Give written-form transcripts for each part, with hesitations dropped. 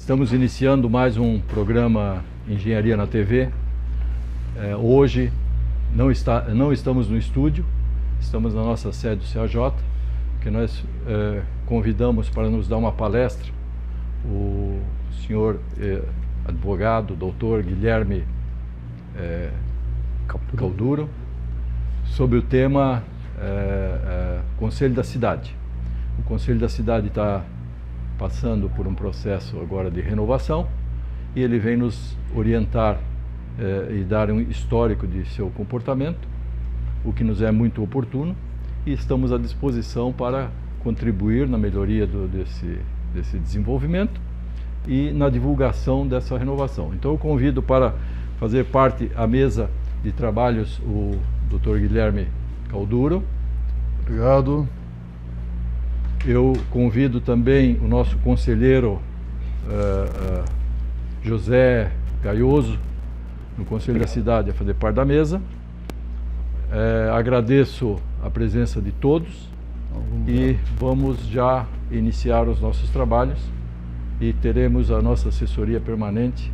Estamos iniciando mais um programa Engenharia na TV. Hoje não estamos no estúdio, estamos na nossa sede do CAJ, que nós convidamos para nos dar uma palestra o senhor advogado, doutor Guilherme Calduro, sobre o tema Conselho da Cidade. O Conselho da Cidade está passando por um processo agora de renovação e ele vem nos orientar e dar um histórico de seu comportamento, o que nos é muito oportuno, e estamos à disposição para contribuir na melhoria desse desenvolvimento e na divulgação dessa renovação. Então eu convido para fazer parte à mesa de trabalhos o Dr. Guilherme Calduro. Obrigado. Eu convido também o nosso conselheiro José Gaioso, no Conselho da Cidade, a fazer parte da mesa. Agradeço a presença de todos e vamos já iniciar os nossos trabalhos e teremos a nossa assessoria permanente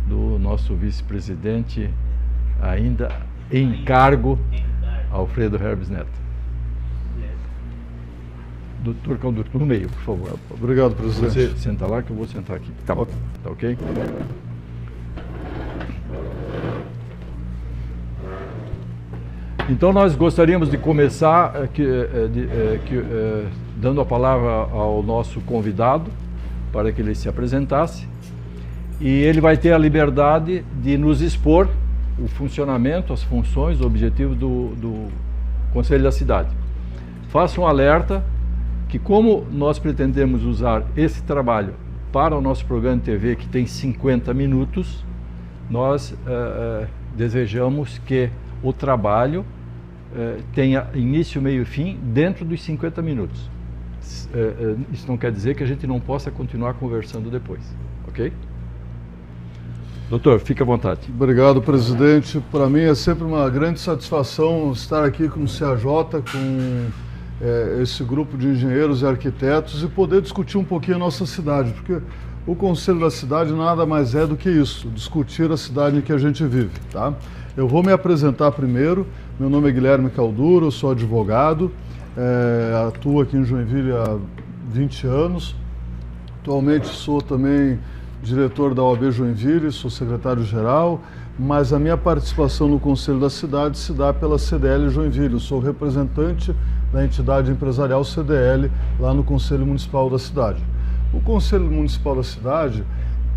do nosso vice-presidente, ainda em cargo, Alfredo Herbes Neto. Doutor Calduro, no meio, por favor. Obrigado, presidente. Você senta lá que eu vou sentar aqui. Tá bom. Tá ok? Então nós gostaríamos de começar dando a palavra ao nosso convidado para que ele se apresentasse, e ele vai ter a liberdade de nos expor o funcionamento, as funções, os objetivos do Conselho da Cidade. Faço um alerta que, como nós pretendemos usar esse trabalho para o nosso programa de TV, que tem 50 minutos, nós desejamos que o trabalho tenha início, meio e fim dentro dos 50 minutos. Isso não quer dizer que a gente não possa continuar conversando depois, ok? Doutor, fique à vontade. Obrigado, presidente. Para mim é sempre uma grande satisfação estar aqui com o CAJ, com esse grupo de engenheiros e arquitetos, e poder discutir um pouquinho a nossa cidade, porque o Conselho da Cidade nada mais é do que isso, discutir a cidade em que a gente vive, tá? Eu vou me apresentar primeiro. Meu nome é Guilherme Calduro, eu sou advogado, atuo aqui em Joinville há 20 anos. Atualmente sou também diretor da OAB Joinville, sou secretário-geral, mas a minha participação no Conselho da Cidade se dá pela CDL Joinville. Eu sou representante da entidade empresarial CDL lá no Conselho Municipal da Cidade. O Conselho Municipal da Cidade,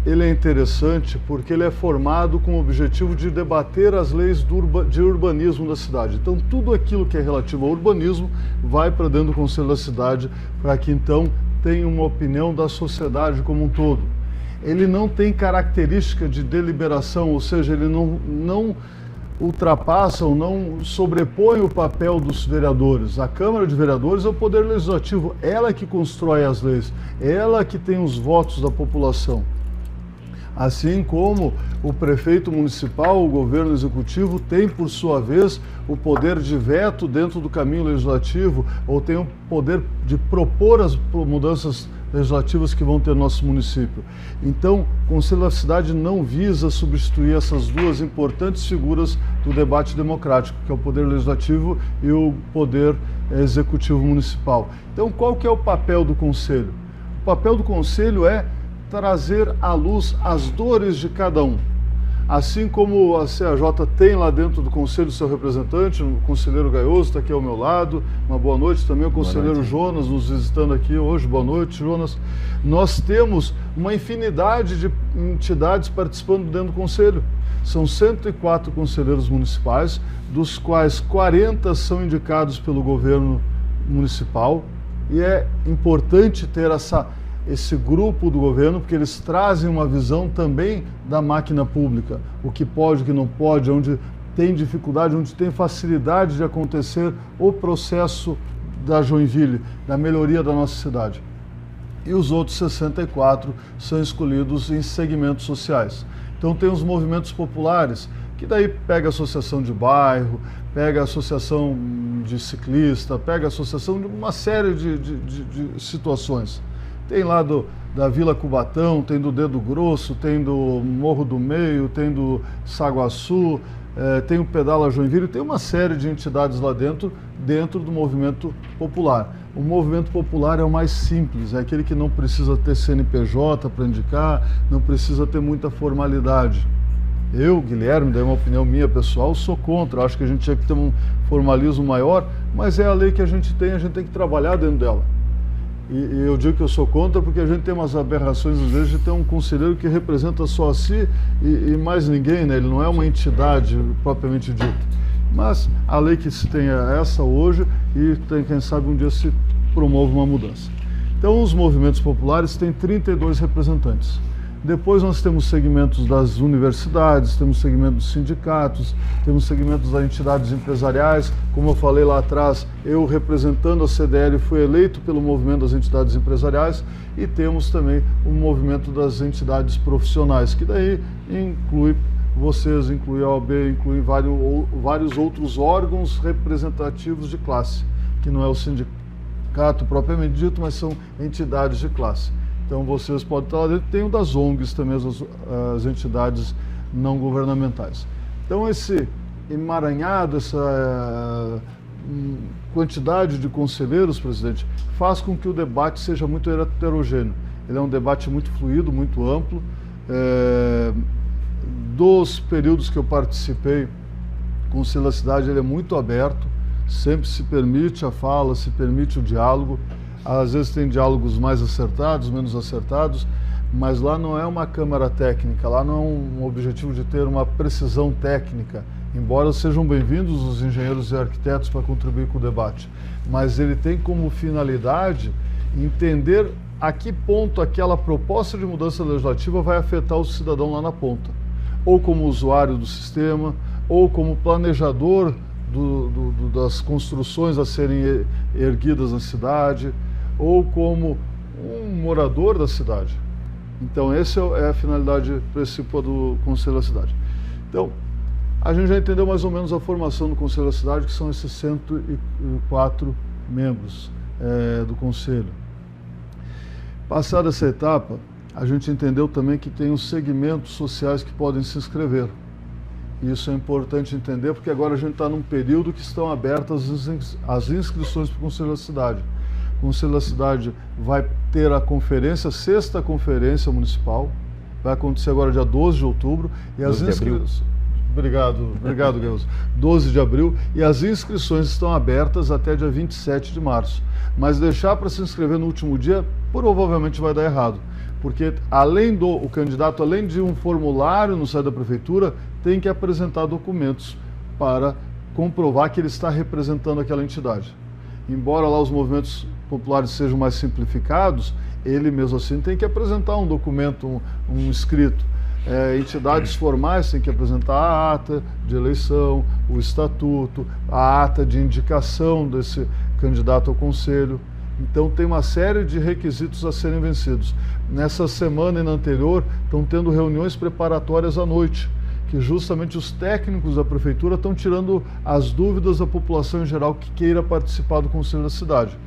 ele é interessante porque ele é formado com o objetivo de debater as leis de urbanismo da cidade. Então, tudo aquilo que é relativo ao urbanismo vai para dentro do Conselho da Cidade, para que então tenha uma opinião da sociedade como um todo. Ele não tem característica de deliberação, ou seja, ele não ultrapassa ou não sobrepõe o papel dos vereadores. A Câmara de Vereadores é o poder legislativo, ela que constrói as leis, ela que tem os votos da população. Assim como o prefeito municipal, o governo executivo, tem, por sua vez, o poder de veto dentro do caminho legislativo, ou tem o poder de propor as mudanças legislativas que vão ter no nosso município. Então, o Conselho da Cidade não visa substituir essas duas importantes figuras do debate democrático, que é o poder legislativo e o poder executivo municipal. Então, qual que é o papel do Conselho? O papel do Conselho é trazer à luz as dores de cada um. Assim como a CAJ tem lá dentro do Conselho seu representante, o conselheiro Gaioso está aqui ao meu lado, uma boa noite também, o conselheiro Jonas nos visitando aqui hoje, boa noite, Jonas. Nós temos uma infinidade de entidades participando dentro do Conselho. São 104 conselheiros municipais, dos quais 40 são indicados pelo governo municipal, e é importante ter esse grupo do governo, porque eles trazem uma visão também da máquina pública, o que pode, o que não pode, onde tem dificuldade, onde tem facilidade de acontecer o processo da Joinville, da melhoria da nossa cidade. E os outros 64 são escolhidos em segmentos sociais. Então tem os movimentos populares, que daí pega a associação de bairro, pega a associação de ciclista, pega a associação de uma série de situações. Tem lá da Vila Cubatão, tem do Dedo Grosso, tem do Morro do Meio, tem do Saguaçu, tem o Pedala Joinville, tem uma série de entidades lá dentro do movimento popular. O movimento popular é o mais simples, é aquele que não precisa ter CNPJ para indicar, não precisa ter muita formalidade. Eu, Guilherme, daí uma opinião minha pessoal, sou contra. Acho que a gente tinha que ter um formalismo maior, mas é a lei que a gente tem que trabalhar dentro dela. E eu digo que eu sou contra porque a gente tem umas aberrações, às vezes, de ter um conselheiro que representa só a si e mais ninguém, né? Ele não é uma entidade propriamente dita. Mas a lei que se tem é essa hoje e tem, quem sabe um dia se promove uma mudança. Então os movimentos populares têm 32 representantes. Depois nós temos segmentos das universidades, temos segmentos dos sindicatos, temos segmentos das entidades empresariais. Como eu falei lá atrás, eu representando a CDL fui eleito pelo movimento das entidades empresariais e temos também o movimento das entidades profissionais, que daí inclui vocês, inclui a OAB, inclui vários outros órgãos representativos de classe, que não é o sindicato propriamente dito, mas são entidades de classe. Então vocês podem estar lá dentro, tem o das ONGs também, as entidades não governamentais. Então esse emaranhado, essa quantidade de conselheiros, presidente, faz com que o debate seja muito heterogêneo. Ele é um debate muito fluido, muito amplo. Dos períodos que eu participei, o Conselho da Cidade ele é muito aberto, sempre se permite a fala, se permite o diálogo. Às vezes tem diálogos mais acertados, menos acertados, mas lá não é uma câmara técnica, lá não é um objetivo de ter uma precisão técnica, embora sejam bem-vindos os engenheiros e arquitetos para contribuir com o debate. Mas ele tem como finalidade entender a que ponto aquela proposta de mudança legislativa vai afetar o cidadão lá na ponta, ou como usuário do sistema, ou como planejador das construções a serem erguidas na cidade, ou como um morador da cidade. Então essa é a finalidade principal do Conselho da Cidade. Então, a gente já entendeu mais ou menos a formação do Conselho da Cidade, que são esses 104 membros do Conselho. Passada essa etapa, a gente entendeu também que tem os segmentos sociais que podem se inscrever. Isso é importante entender, porque agora a gente está num período que estão abertas as inscrições para o Conselho da Cidade. O Conselho da Cidade vai ter a conferência, a 6ª conferência municipal, vai acontecer agora dia 12 de outubro. E as inscrições... Obrigado, Guilherme. 12 de abril, e as inscrições estão abertas até dia 27 de março. Mas deixar para se inscrever no último dia, provavelmente vai dar errado. Porque o candidato, além de um formulário no site da prefeitura, tem que apresentar documentos para comprovar que ele está representando aquela entidade. Embora lá os movimentos populares sejam mais simplificados, ele mesmo assim tem que apresentar um documento, um escrito. Entidades formais têm que apresentar a ata de eleição, o estatuto, a ata de indicação desse candidato ao conselho. Então tem uma série de requisitos a serem vencidos. Nessa semana e na anterior estão tendo reuniões preparatórias à noite, que justamente os técnicos da prefeitura estão tirando as dúvidas da população em geral que queira participar do Conselho da Cidade.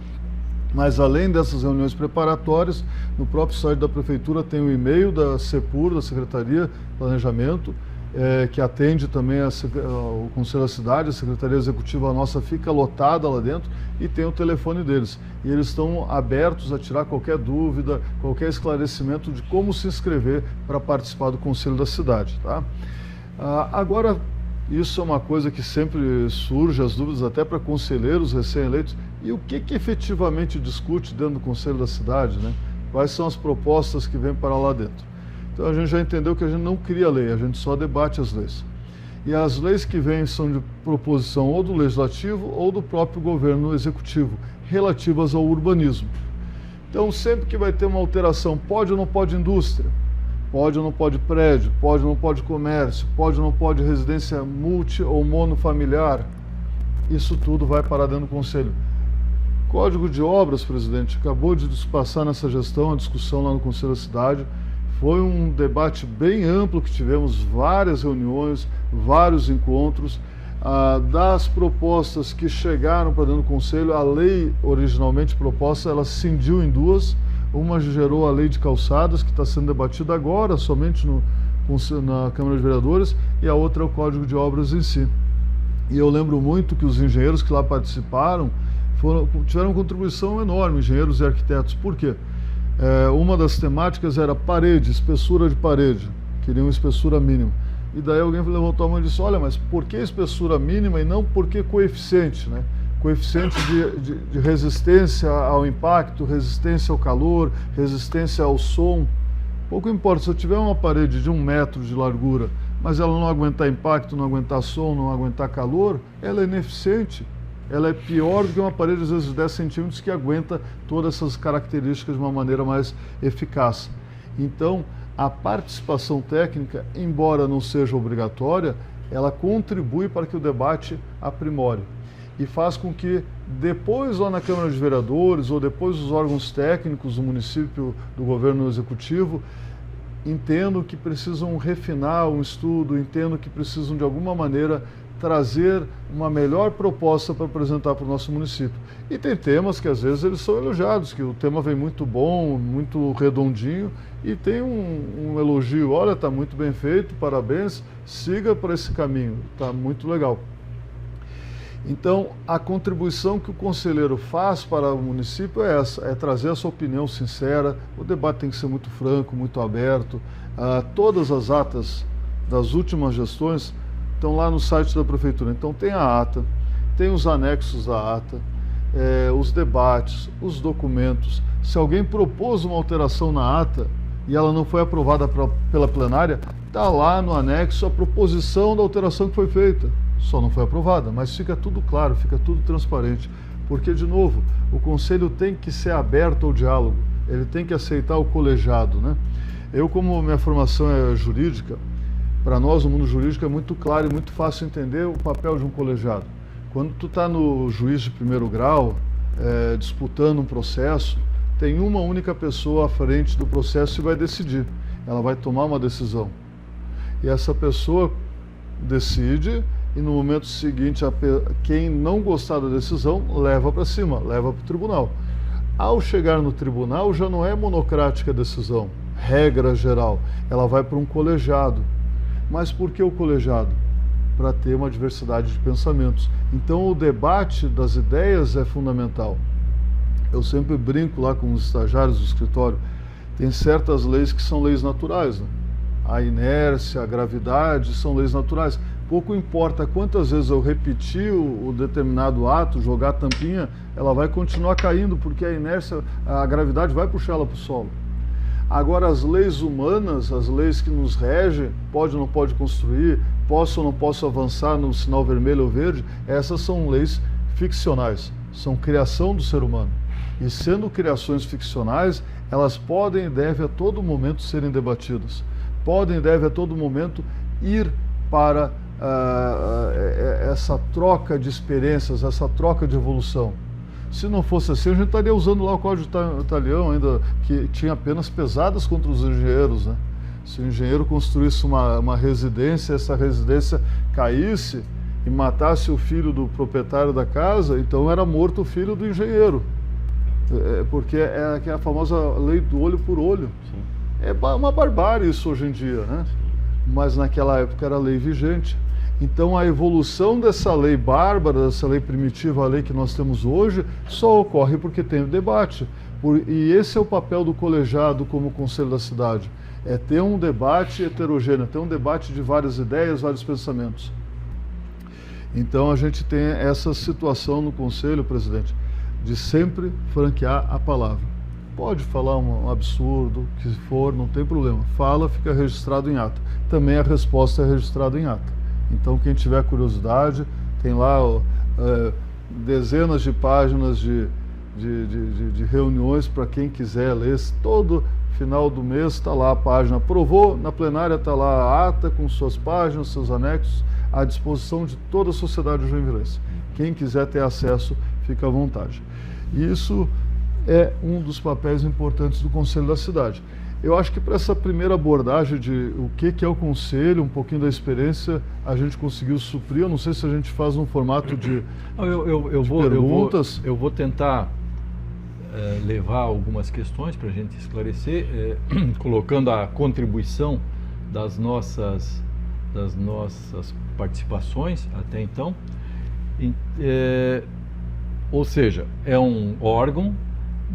Mas além dessas reuniões preparatórias, no próprio site da prefeitura tem o e-mail da CEPUR, da Secretaria de Planejamento, que atende também o Conselho da Cidade, a Secretaria Executiva nossa fica lotada lá dentro e tem o telefone deles. E eles estão abertos a tirar qualquer dúvida, qualquer esclarecimento de como se inscrever para participar do Conselho da Cidade. Tá? Agora, isso é uma coisa que sempre surge, as dúvidas até para conselheiros recém-eleitos. E o que efetivamente discute dentro do Conselho da Cidade, né? Quais são as propostas que vêm para lá dentro? Então a gente já entendeu que a gente não cria lei, a gente só debate as leis. E as leis que vêm são de proposição ou do Legislativo ou do próprio Governo Executivo, relativas ao urbanismo. Então sempre que vai ter uma alteração, pode ou não pode indústria? Pode ou não pode prédio? Pode ou não pode comércio? Pode ou não pode residência multi ou monofamiliar? Isso tudo vai parar dentro do Conselho. Código de Obras, presidente, acabou de passar nessa gestão, a discussão lá no Conselho da Cidade. Foi um debate bem amplo que tivemos, várias reuniões, vários encontros. Das propostas que chegaram para dentro do Conselho, a lei originalmente proposta, ela cindiu em duas. Uma gerou a lei de calçadas, que está sendo debatida agora, somente na Câmara de Vereadores, e a outra é o Código de Obras em si. E eu lembro muito que os engenheiros que lá participaram tiveram uma contribuição enorme, engenheiros e arquitetos. Por quê? Uma das temáticas era parede, espessura de parede, queriam espessura mínima. E daí alguém levantou a mão e disse, olha, mas por que espessura mínima e não por que coeficiente, né? Coeficiente de resistência ao impacto, resistência ao calor, resistência ao som. Pouco importa, se eu tiver uma parede de 1 metro de largura, mas ela não aguentar impacto, não aguentar som, não aguentar calor, ela é ineficiente. Ela é pior do que uma parede, às vezes, de 10 centímetros, que aguenta todas essas características de uma maneira mais eficaz. Então, a participação técnica, embora não seja obrigatória, ela contribui para que o debate aprimore. E faz com que depois, lá na Câmara de Vereadores, ou depois os órgãos técnicos do município, do governo executivo, entendam que precisam refinar um estudo, entendam que precisam, de alguma maneira, trazer uma melhor proposta para apresentar para o nosso município. E tem temas que às vezes eles são elogiados, que o tema vem muito bom, muito redondinho, e tem um elogio, olha, está muito bem feito, parabéns, siga para esse caminho, está muito legal. Então, a contribuição que o conselheiro faz para o município é essa, é trazer a sua opinião sincera, o debate tem que ser muito franco, muito aberto. Todas as atas das últimas gestões estão lá no site da Prefeitura. Então, tem a ata, tem os anexos da ata, os debates, os documentos. Se alguém propôs uma alteração na ata e ela não foi aprovada pela plenária, está lá no anexo a proposição da alteração que foi feita. Só não foi aprovada, mas fica tudo claro, fica tudo transparente. Porque, de novo, o Conselho tem que ser aberto ao diálogo, ele tem que aceitar o colegiado, né? Eu, como minha formação é jurídica, para nós, o mundo jurídico, é muito claro e muito fácil entender o papel de um colegiado. Quando tu está no juiz de primeiro grau, disputando um processo, tem uma única pessoa à frente do processo e vai decidir. Ela vai tomar uma decisão. E essa pessoa decide, e no momento seguinte, quem não gostar da decisão, leva para cima, leva para o tribunal. Ao chegar no tribunal, já não é monocrática a decisão, regra geral, ela vai para um colegiado. Mas por que o colegiado? Para ter uma diversidade de pensamentos. Então, o debate das ideias é fundamental. Eu sempre brinco lá com os estagiários do escritório, tem certas leis que são leis naturais, né? A inércia, a gravidade são leis naturais. Pouco importa quantas vezes eu repetir o determinado ato, jogar a tampinha, ela vai continuar caindo, porque a inércia, a gravidade vai puxar ela para o solo. Agora, as leis humanas, as leis que nos regem, pode ou não pode construir, posso ou não posso avançar no sinal vermelho ou verde, essas são leis ficcionais, são criação do ser humano. E sendo criações ficcionais, elas podem e devem a todo momento serem debatidas. Podem e devem a todo momento ir para essa troca de experiências, essa troca de evolução. Se não fosse assim, a gente estaria usando lá o Código Italião ainda, que tinha apenas pesadas contra os engenheiros, né? Se o engenheiro construísse uma residência, essa residência caísse e matasse o filho do proprietário da casa, então era morto o filho do engenheiro. Porque é a famosa lei do olho por olho. Sim. É uma barbárie isso hoje em dia, né? Mas naquela época era lei vigente. Então a evolução dessa lei bárbara, dessa lei primitiva, a lei que nós temos hoje, só ocorre porque tem o debate. E esse é o papel do colegiado como conselho da cidade. É ter um debate heterogêneo, ter um debate de várias ideias, vários pensamentos. Então a gente tem essa situação no conselho, presidente, de sempre franquear a palavra. Pode falar um absurdo, que for, não tem problema. Fala, fica registrado em ata. Também a resposta é registrada em ata. Então, quem tiver curiosidade, tem lá dezenas de páginas de reuniões para quem quiser ler. Todo final do mês está lá a página. Aprovou, na plenária está lá a ata com suas páginas, seus anexos, à disposição de toda a sociedade joinvilense. Quem quiser ter acesso, fica à vontade. E isso é um dos papéis importantes do Conselho da Cidade. Eu acho que para essa primeira abordagem de o que é o Conselho, um pouquinho da experiência, a gente conseguiu suprir. Eu não sei se a gente faz um formato de perguntas. Eu vou tentar levar algumas questões para a gente esclarecer, colocando a contribuição das nossas participações até então. Ou seja, é um órgão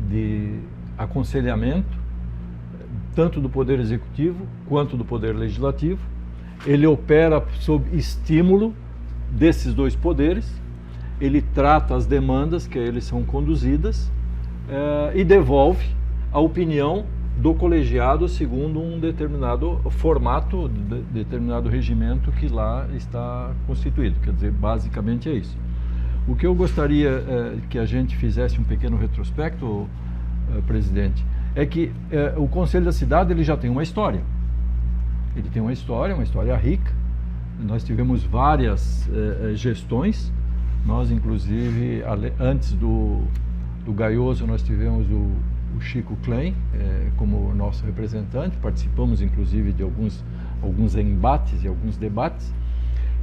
de aconselhamento, tanto do Poder Executivo quanto do Poder Legislativo. Ele opera sob estímulo desses dois poderes, ele trata as demandas que a eles são conduzidas e devolve a opinião do colegiado segundo um determinado formato, determinado regimento que lá está constituído. Quer dizer, basicamente é isso. O que eu gostaria que a gente fizesse um pequeno retrospecto, presidente, é que o Conselho da Cidade ele já tem uma história. Ele tem uma história rica. Nós tivemos várias gestões. Nós, inclusive, antes do Gaioso, nós tivemos o Chico Klein como nosso representante. Participamos, inclusive, de alguns embates e alguns debates.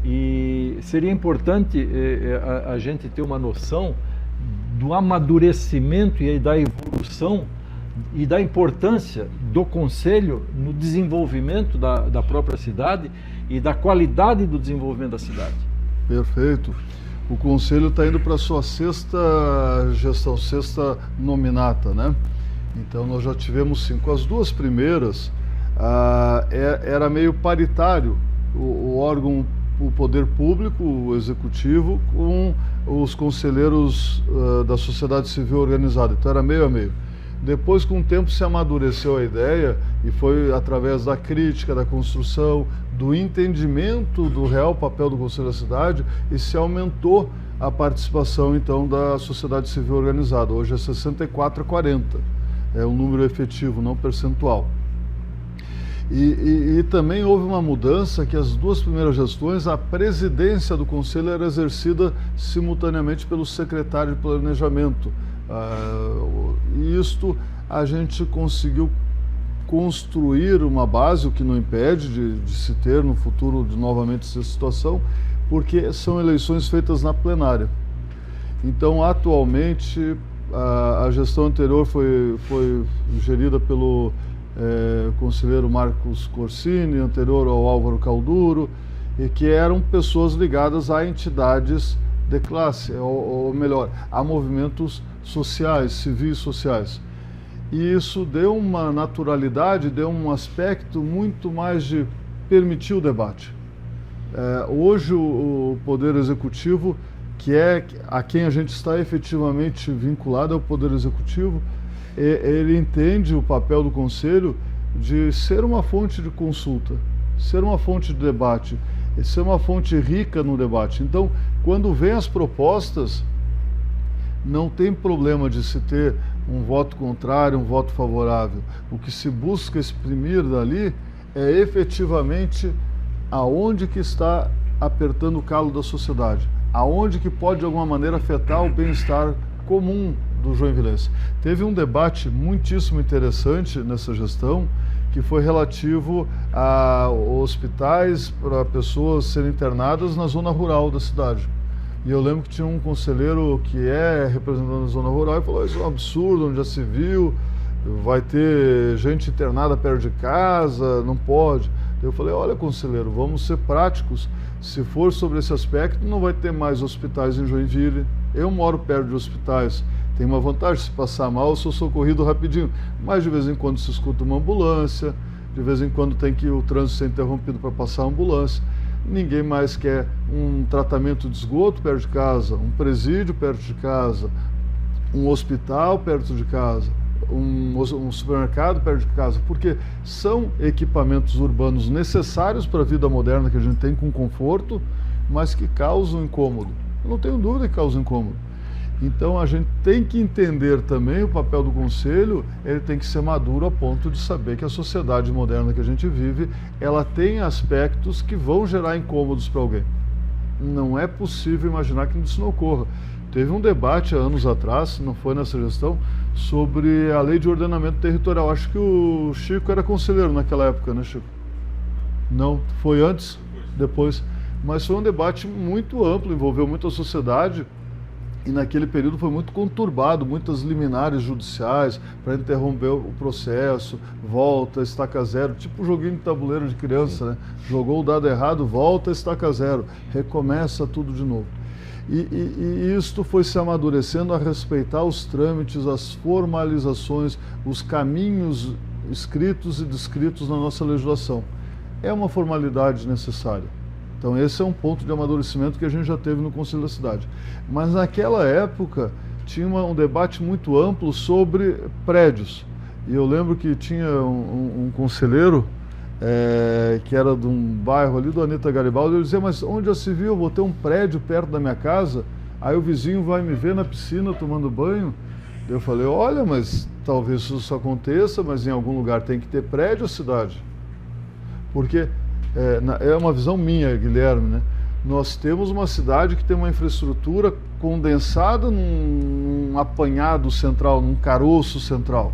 E seria importante a gente ter uma noção do amadurecimento e da evolução e da importância do Conselho no desenvolvimento da própria cidade e da qualidade do desenvolvimento da cidade. Perfeito. O Conselho está indo para a sua sexta gestão, sexta nominata, né? Então nós já tivemos 5. As duas primeiras era meio paritário o órgão, o poder público, o executivo, com os conselheiros da sociedade civil organizada. Então era meio a meio. Depois, com o tempo, se amadureceu a ideia e foi através da crítica, da construção, do entendimento do real papel do Conselho da Cidade e se aumentou a participação, então, da sociedade civil organizada. Hoje é 64-40. É um número efetivo, não percentual. E também houve uma mudança que as duas primeiras gestões, a presidência do Conselho era exercida simultaneamente pelo secretário de Planejamento. E isto a gente conseguiu construir uma base, o que não impede de se ter no futuro novamente essa situação, porque são eleições feitas na plenária. Então, atualmente, a gestão anterior foi gerida pelo conselheiro Marcos Corsini, anterior ao Álvaro Calduro, e que eram pessoas ligadas a entidades de classe, ou melhor, a movimentos sociais, civis sociais. E isso deu uma naturalidade, deu um aspecto muito mais de permitir o debate. Hoje o Poder Executivo, que é a quem a gente está efetivamente vinculado ao Poder Executivo, ele entende o papel do Conselho de ser uma fonte de consulta, ser uma fonte de debate, ser uma fonte rica no debate. Então, quando vem as propostas, não tem problema de se ter um voto contrário, um voto favorável. O que se busca exprimir dali é efetivamente aonde que está apertando o calo da sociedade, aonde que pode de alguma maneira afetar o bem-estar comum do joinvilense. Teve um debate muitíssimo interessante nessa gestão, que foi relativo a hospitais para pessoas serem internadas na zona rural da cidade. E eu lembro que tinha um conselheiro que é representante da zona rural e falou: isso é um absurdo, onde já se viu, vai ter gente internada perto de casa, não pode. Eu falei: olha, conselheiro, vamos ser práticos. Se for sobre esse aspecto, não vai ter mais hospitais em Joinville. Eu moro perto de hospitais. Tem uma vantagem, se passar mal, eu sou socorrido rapidinho. Mas de vez em quando se escuta uma ambulância, de vez em quando tem que o trânsito ser interrompido para passar a ambulância. Ninguém mais quer um tratamento de esgoto perto de casa, um presídio perto de casa, um hospital perto de casa, um supermercado perto de casa, porque são equipamentos urbanos necessários para a vida moderna que a gente tem com conforto, mas que causam incômodo. Eu não tenho dúvida que causam incômodo. Então a gente tem que entender também o papel do Conselho, ele tem que ser maduro a ponto de saber que a sociedade moderna que a gente vive, ela tem aspectos que vão gerar incômodos para alguém. Não é possível imaginar que isso não ocorra. Teve um debate há anos atrás, não foi nessa gestão, sobre a lei de ordenamento territorial. Acho que o Chico era conselheiro naquela época, né, Chico? Não, foi antes? Depois. Mas foi um debate muito amplo, envolveu muito a sociedade. E naquele período foi muito conturbado, muitas liminares judiciais para interromper o processo, volta, estaca zero, tipo joguinho de tabuleiro de criança, né? Jogou o dado errado, volta, estaca zero, recomeça tudo de novo. E isto foi se amadurecendo a respeitar os trâmites, as formalizações, os caminhos escritos e descritos na nossa legislação. É uma formalidade necessária. Então esse é um ponto de amadurecimento que a gente já teve no Conselho da Cidade. Mas naquela época tinha um debate muito amplo sobre prédios. E eu lembro que tinha um conselheiro que era de um bairro ali do Anita Garibaldi, ele dizia, mas onde já se viu, eu vou ter um prédio perto da minha casa, aí o vizinho vai me ver na piscina tomando banho. Eu falei, olha, mas talvez isso aconteça, mas em algum lugar tem que ter prédio, cidade. Porque é uma visão minha, Guilherme, né? Nós temos uma cidade que tem uma infraestrutura condensada num apanhado central, num caroço central.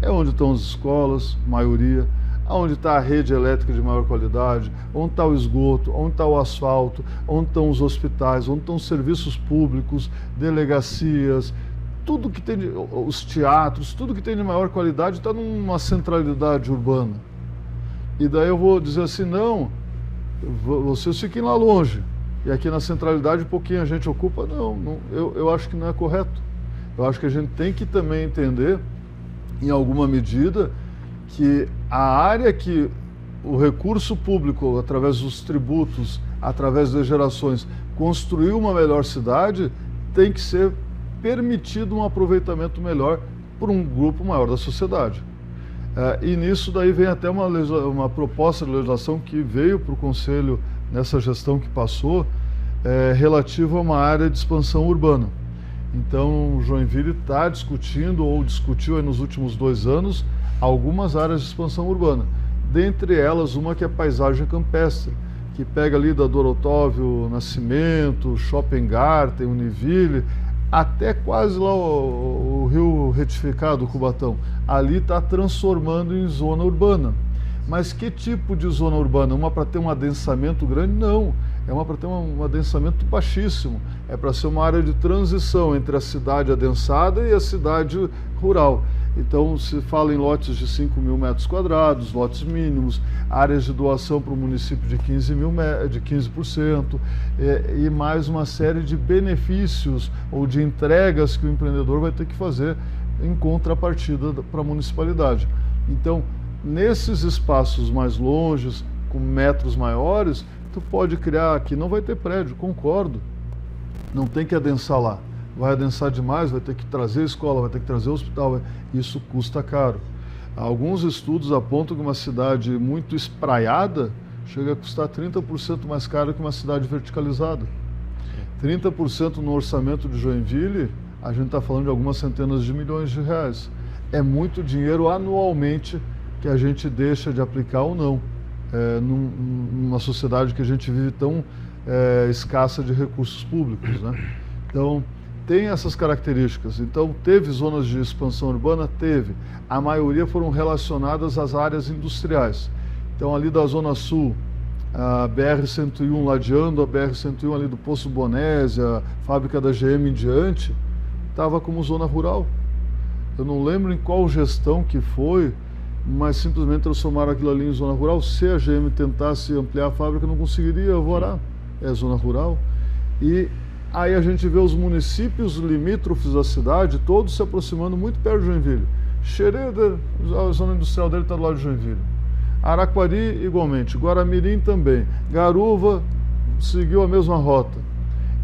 É onde estão as escolas, maioria, onde está a rede elétrica de maior qualidade, onde está o esgoto, onde está o asfalto, onde estão os hospitais, onde estão os serviços públicos, delegacias, tudo que tem, os teatros, tudo que tem de maior qualidade está numa centralidade urbana. E daí eu vou dizer assim, não, vocês fiquem lá longe, e aqui na centralidade um pouquinho a gente ocupa. Não, eu acho que não é correto. Eu acho que a gente tem que também entender, em alguma medida, que a área que o recurso público, através dos tributos, através das gerações, construiu uma melhor cidade, tem que ser permitido um aproveitamento melhor por um grupo maior da sociedade. E nisso daí vem até uma proposta de legislação que veio para o Conselho nessa gestão que passou, relativa a uma área de expansão urbana. Então, Joinville está discutindo, ou discutiu aí nos últimos 2 anos, algumas áreas de expansão urbana. Dentre elas, uma que é paisagem campestre, que pega ali da Dorotávio Nascimento, Shopping Garten, Univille, até quase lá o Rio Retificado, Cubatão. Ali está transformando em zona urbana. Mas que tipo de zona urbana? Uma para ter um adensamento grande? Não. É uma para ter um adensamento baixíssimo. É para ser uma área de transição entre a cidade adensada e a cidade rural. Então se fala em lotes de 5 mil metros quadrados, lotes mínimos, áreas de doação para o município de 15%, e mais uma série de benefícios ou de entregas que o empreendedor vai ter que fazer em contrapartida para a municipalidade. Então, nesses espaços mais longes, com metros maiores, tu pode criar, aqui não vai ter prédio, concordo, não tem que adensar lá. Vai adensar demais, vai ter que trazer escola, vai ter que trazer hospital, isso custa caro. Alguns estudos apontam que uma cidade muito espraiada chega a custar 30% mais caro que uma cidade verticalizada. 30% no orçamento de Joinville, a gente está falando de algumas centenas de milhões de reais. É muito dinheiro anualmente que a gente deixa de aplicar ou não, numa sociedade que a gente vive tão escassa de recursos públicos, né? Então, tem essas características. Então, teve zonas de expansão urbana? Teve. A maioria foram relacionadas às áreas industriais. Então, ali da Zona Sul, a BR-101 ladeando, a BR-101 ali do Poço Bonésia, a fábrica da GM em diante, estava como zona rural. Eu não lembro em qual gestão que foi, mas simplesmente transformaram aquilo ali em zona rural. Se a GM tentasse ampliar a fábrica, não conseguiria alvorar. É zona rural. E aí a gente vê os municípios limítrofes da cidade, todos se aproximando muito perto de Joinville. Xereda, a zona industrial dele está do lado de Joinville. Araquari, igualmente. Guaramirim também. Garuva seguiu a mesma rota.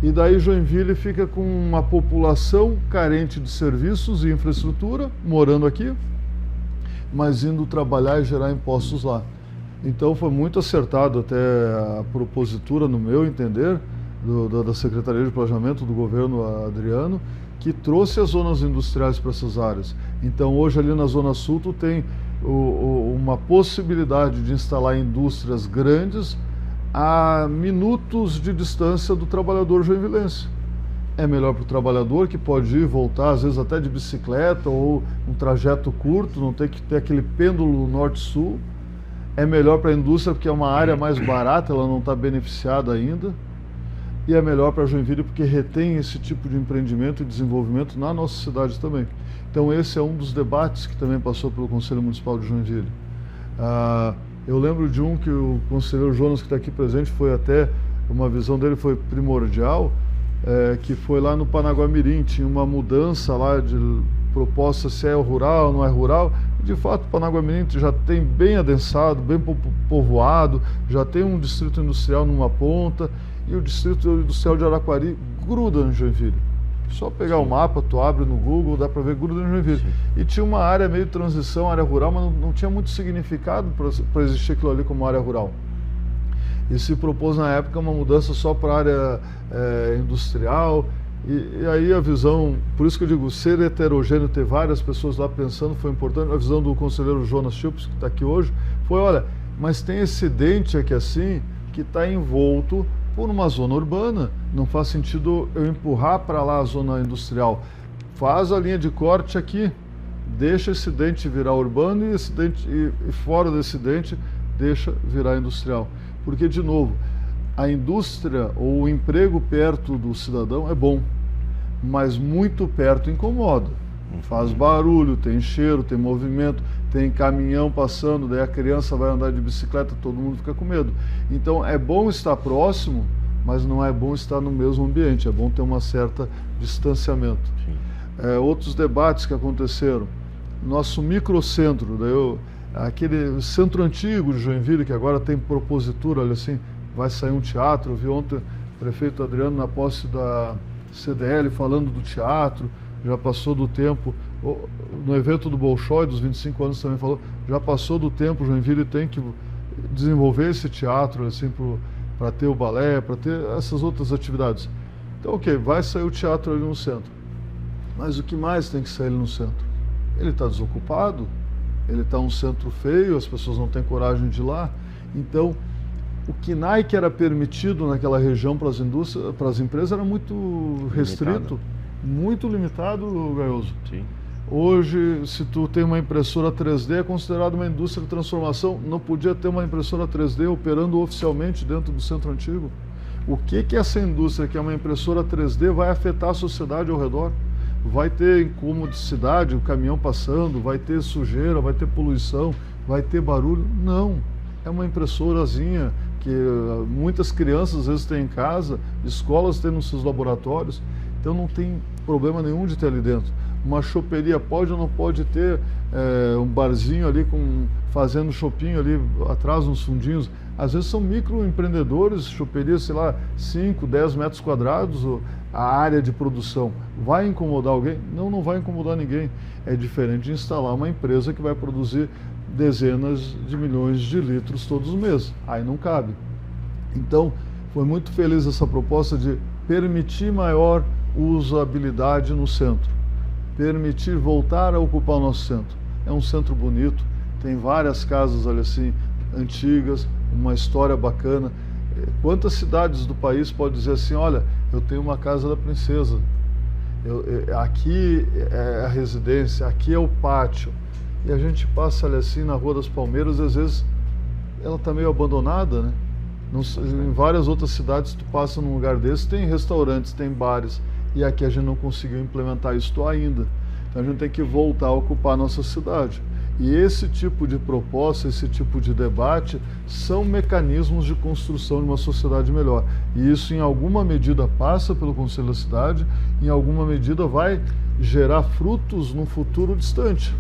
E daí Joinville fica com uma população carente de serviços e infraestrutura, morando aqui, mas indo trabalhar e gerar impostos lá. Então foi muito acertado até a propositura, no meu entender, da Secretaria de Planejamento do governo Adriano, que trouxe as zonas industriais para essas áreas. Então hoje ali na Zona Sul tu tem uma possibilidade de instalar indústrias grandes a minutos de distância do trabalhador joinvilense. É melhor para o trabalhador, que pode ir e voltar, às vezes até de bicicleta ou um trajeto curto, não tem que ter aquele pêndulo norte-sul. É melhor para a indústria porque é uma área mais barata, ela não está beneficiada ainda. e é melhor para Joinville porque retém esse tipo de empreendimento e desenvolvimento na nossa cidade também. Então esse é um dos debates que também passou pelo Conselho Municipal de Joinville. Eu lembro de um que o conselheiro Jonas, que está aqui presente, foi até, uma visão dele foi primordial, que foi lá no Panaguamirim, tinha uma mudança lá de proposta se é rural, não é rural. De fato, Panaguamirim já tem bem adensado, bem povoado, já tem um distrito industrial numa ponta, e o distrito industrial de Araquari gruda em Joinville. Só pegar o mapa, tu abre no Google, dá para ver gruda em Joinville. Sim. E tinha uma área meio de transição, área rural, mas não tinha muito significado para existir aquilo ali como área rural. E se propôs na época uma mudança só para a área industrial, e aí a visão, por isso que eu digo, ser heterogêneo, ter várias pessoas lá pensando foi importante. A visão do conselheiro Jonas Chips, que está aqui hoje, foi, olha, mas tem esse dente aqui assim, que está envolto por uma zona urbana, não faz sentido eu empurrar para lá a zona industrial. Faz a linha de corte aqui, deixa esse dente virar urbano e esse dente, e fora desse dente deixa virar industrial. Porque, de novo, a indústria ou o emprego perto do cidadão é bom, mas muito perto incomoda. Faz barulho, tem cheiro, tem movimento, tem caminhão passando, daí a criança vai andar de bicicleta, todo mundo fica com medo. Então é bom estar próximo, mas não é bom estar no mesmo ambiente, é bom ter uma certa distanciamento. Outros debates que aconteceram, nosso microcentro, aquele centro antigo de Joinville, que agora tem propositura, olha assim, vai sair um teatro. Eu vi ontem o prefeito Adriano na posse da CDL falando do teatro, já passou do tempo. No evento do Bolshoi, dos 25 anos, também falou, já passou do tempo, Joinville tem que desenvolver esse teatro assim, para ter o balé, para ter essas outras atividades. Então, ok, vai sair o teatro ali no centro. Mas o que mais tem que sair ali no centro? Ele está desocupado, ele está um centro feio, as pessoas não têm coragem de ir lá. Então, o KNAI que era permitido naquela região para as indústrias, para as empresas, era muito restrito, muito limitado, Gaioso. Sim. Hoje, se tu tem uma impressora 3D, é considerado uma indústria de transformação. Não podia ter uma impressora 3D operando oficialmente dentro do centro antigo. O que essa indústria, que é uma impressora 3D, vai afetar a sociedade ao redor? Vai ter incomodicidade, o caminhão passando, vai ter sujeira, vai ter poluição, vai ter barulho? Não. É uma impressorazinha que muitas crianças às vezes têm em casa, escolas têm nos seus laboratórios, então não tem problema nenhum de ter ali dentro. Uma choperia pode ou não pode ter um barzinho ali fazendo chopinho ali atrás, uns fundinhos. Às vezes são microempreendedores, choperias, sei lá, 5, 10 metros quadrados a área de produção. Vai incomodar alguém? Não, não vai incomodar ninguém. É diferente de instalar uma empresa que vai produzir dezenas de milhões de litros todos os meses. Aí não cabe. Então, foi muito feliz essa proposta de permitir maior usabilidade no centro. Permitir voltar a ocupar o nosso centro. É um centro bonito, tem várias casas ali assim, antigas, uma história bacana. Quantas cidades do país pode dizer assim, olha, eu tenho uma casa da princesa, aqui é a residência, aqui é o pátio. E a gente passa ali assim na Rua das Palmeiras, e às vezes ela está meio abandonada, né? Em várias outras cidades tu passa num lugar desse, tem restaurantes, tem bares, e aqui a gente não conseguiu implementar isso ainda. Então a gente tem que voltar a ocupar a nossa cidade. E esse tipo de proposta, esse tipo de debate são mecanismos de construção de uma sociedade melhor. E isso em alguma medida passa pelo Conselho da Cidade, em alguma medida vai gerar frutos num futuro distante.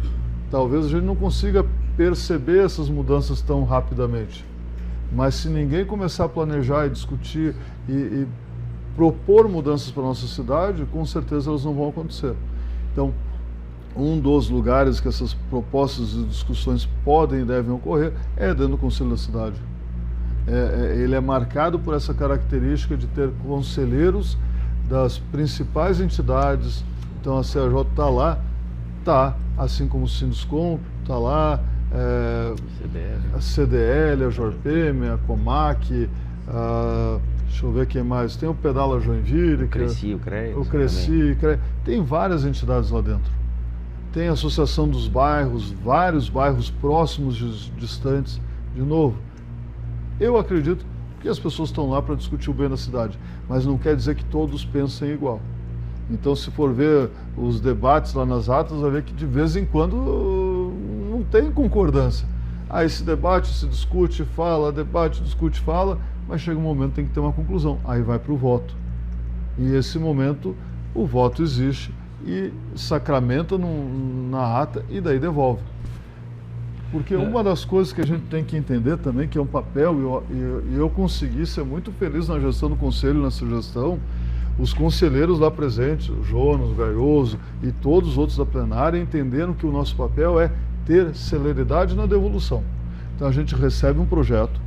Talvez a gente não consiga perceber essas mudanças tão rapidamente. Mas se ninguém começar a planejar e discutir e propor mudanças para a nossa cidade, com certeza elas não vão acontecer. Então, um dos lugares que essas propostas e discussões podem e devem ocorrer é dentro do Conselho da Cidade. Ele é marcado por essa característica de ter conselheiros das principais entidades. Então a CAJ está lá, assim como o Sinduscom está lá, a CDL, a JORPM, a Comac, deixa eu ver quem mais, tem o Pedala Joinville, o Cresci, tem várias entidades lá dentro. Tem a Associação dos Bairros, vários bairros próximos, distantes. De novo, eu acredito porque as pessoas estão lá para discutir o bem da cidade, mas não quer dizer que todos pensem igual. Então, se for ver os debates lá nas atas, vai ver que de vez em quando não tem concordância. Aí esse debate se discute, fala, debate, discute, fala, mas chega um momento que tem que ter uma conclusão. Aí vai para o voto. E esse momento, o voto existe e sacramenta na ata e daí devolve. Porque uma das coisas que a gente tem que entender também, que é um papel, e eu consegui ser muito feliz na gestão do Conselho, nessa gestão, os conselheiros lá presentes, o Jonas, o Gaioso e todos os outros da plenária, entenderam que o nosso papel é ter celeridade na devolução. Então a gente recebe um projeto,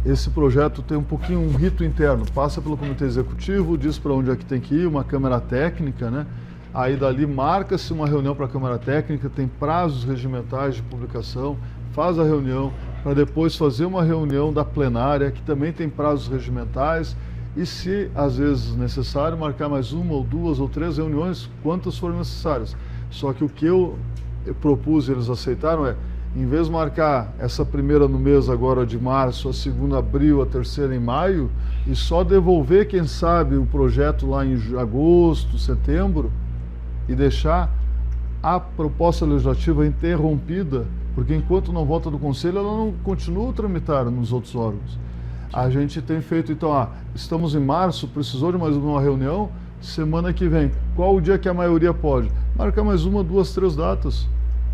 esse projeto tem um rito interno, passa pelo comitê executivo, diz para onde é que tem que ir, uma câmara técnica, né? Aí dali marca-se uma reunião para a Câmara Técnica, tem prazos regimentais de publicação, faz a reunião para depois fazer uma reunião da plenária, que também tem prazos regimentais, e se às vezes necessário, marcar mais uma ou duas ou três reuniões, quantas forem necessárias. Só que o que eu propus e eles aceitaram é, em vez de marcar essa primeira no mês agora de março, a segunda abril, a terceira em maio, e só devolver, quem sabe, o projeto lá em agosto, setembro, e deixar a proposta legislativa interrompida, porque enquanto não volta do Conselho, ela não continua a tramitar nos outros órgãos. A gente tem feito, então, estamos em março, precisou de mais uma reunião, semana que vem, qual o dia que a maioria pode? Marcar mais uma, duas, três datas.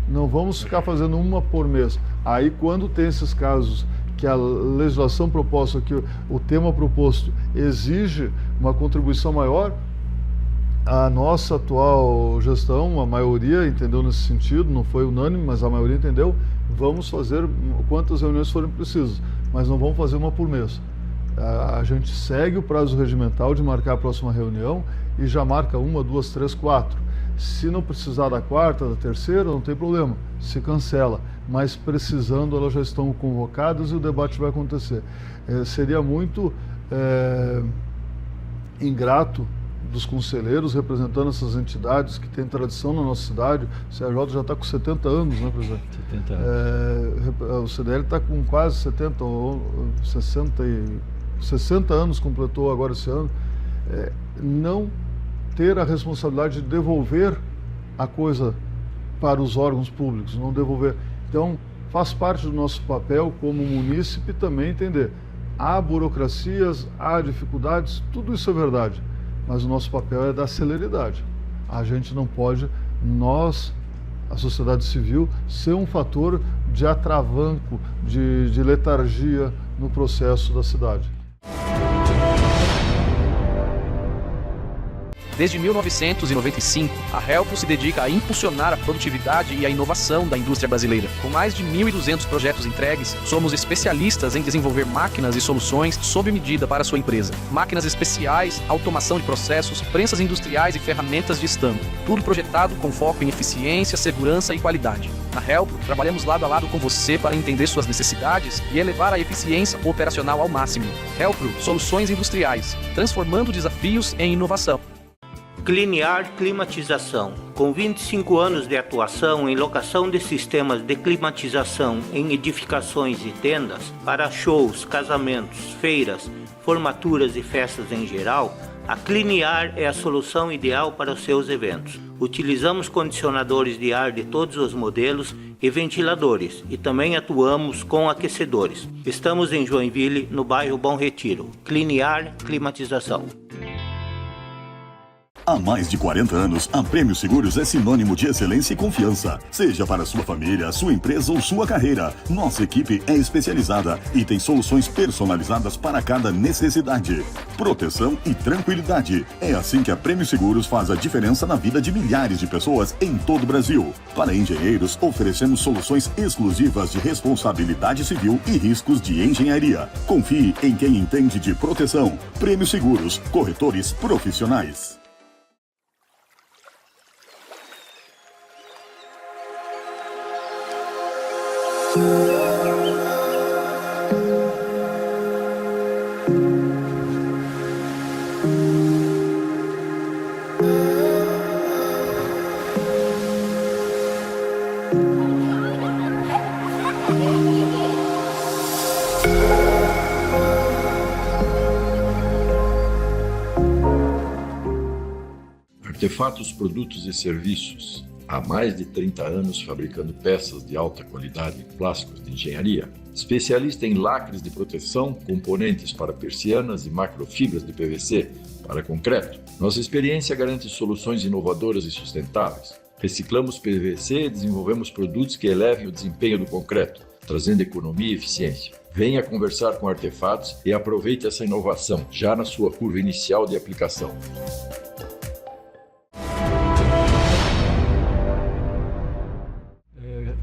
Não vamos ficar fazendo uma por mês. Aí, quando tem esses casos que a legislação proposta, que o tema proposto exige uma contribuição maior, a nossa atual gestão, a maioria entendeu nesse sentido, não foi unânime, mas a maioria entendeu, vamos fazer quantas reuniões forem precisas, mas não vamos fazer uma por mês. A gente segue o prazo regimental de marcar a próxima reunião e já marca uma, duas, três, quatro. Se não precisar da quarta, da terceira, não tem problema, se cancela, mas precisando elas já estão convocadas e o debate vai acontecer. Seria muito ingrato dos conselheiros representando essas entidades que têm tradição na nossa cidade. O CRJ já está com 70 anos, né, presidente? 70 anos. O CDL está com quase 70, ou 60 anos, completou agora esse ano. Não ter a responsabilidade de devolver a coisa para os órgãos públicos, não devolver. Então, faz parte do nosso papel como munícipe também entender. Há burocracias, há dificuldades, tudo isso é verdade. Mas o nosso papel é dar celeridade. A gente não pode, a sociedade civil, ser um fator de atravanco, de letargia no processo da cidade. Desde 1995, a Helpro se dedica a impulsionar a produtividade e a inovação da indústria brasileira. Com mais de 1.200 projetos entregues, somos especialistas em desenvolver máquinas e soluções sob medida para a sua empresa. Máquinas especiais, automação de processos, prensas industriais e ferramentas de estampo. Tudo projetado com foco em eficiência, segurança e qualidade. Na Helpro, trabalhamos lado a lado com você para entender suas necessidades e elevar a eficiência operacional ao máximo. Helpro, soluções industriais, transformando desafios em inovação. Cliniar Climatização. Com 25 anos de atuação em locação de sistemas de climatização em edificações e tendas para shows, casamentos, feiras, formaturas e festas em geral, a Cliniar é a solução ideal para os seus eventos. Utilizamos condicionadores de ar de todos os modelos e ventiladores, e também atuamos com aquecedores. Estamos em Joinville, no bairro Bom Retiro. Cliniar Climatização. Há mais de 40 anos, a Prêmio Seguros é sinônimo de excelência e confiança. Seja para sua família, sua empresa ou sua carreira, nossa equipe é especializada e tem soluções personalizadas para cada necessidade. Proteção e tranquilidade. É assim que a Prêmio Seguros faz a diferença na vida de milhares de pessoas em todo o Brasil. Para engenheiros, oferecemos soluções exclusivas de responsabilidade civil e riscos de engenharia. Confie em quem entende de proteção. Prêmio Seguros, corretores profissionais. Artefatos Produtos e Serviços. Há mais de 30 anos fabricando peças de alta qualidade em plásticos de engenharia. Especialista em lacres de proteção, componentes para persianas e macrofibras de PVC para concreto. Nossa experiência garante soluções inovadoras e sustentáveis. Reciclamos PVC e desenvolvemos produtos que elevem o desempenho do concreto, trazendo economia e eficiência. Venha conversar com Artefatos e aproveite essa inovação, já na sua curva inicial de aplicação.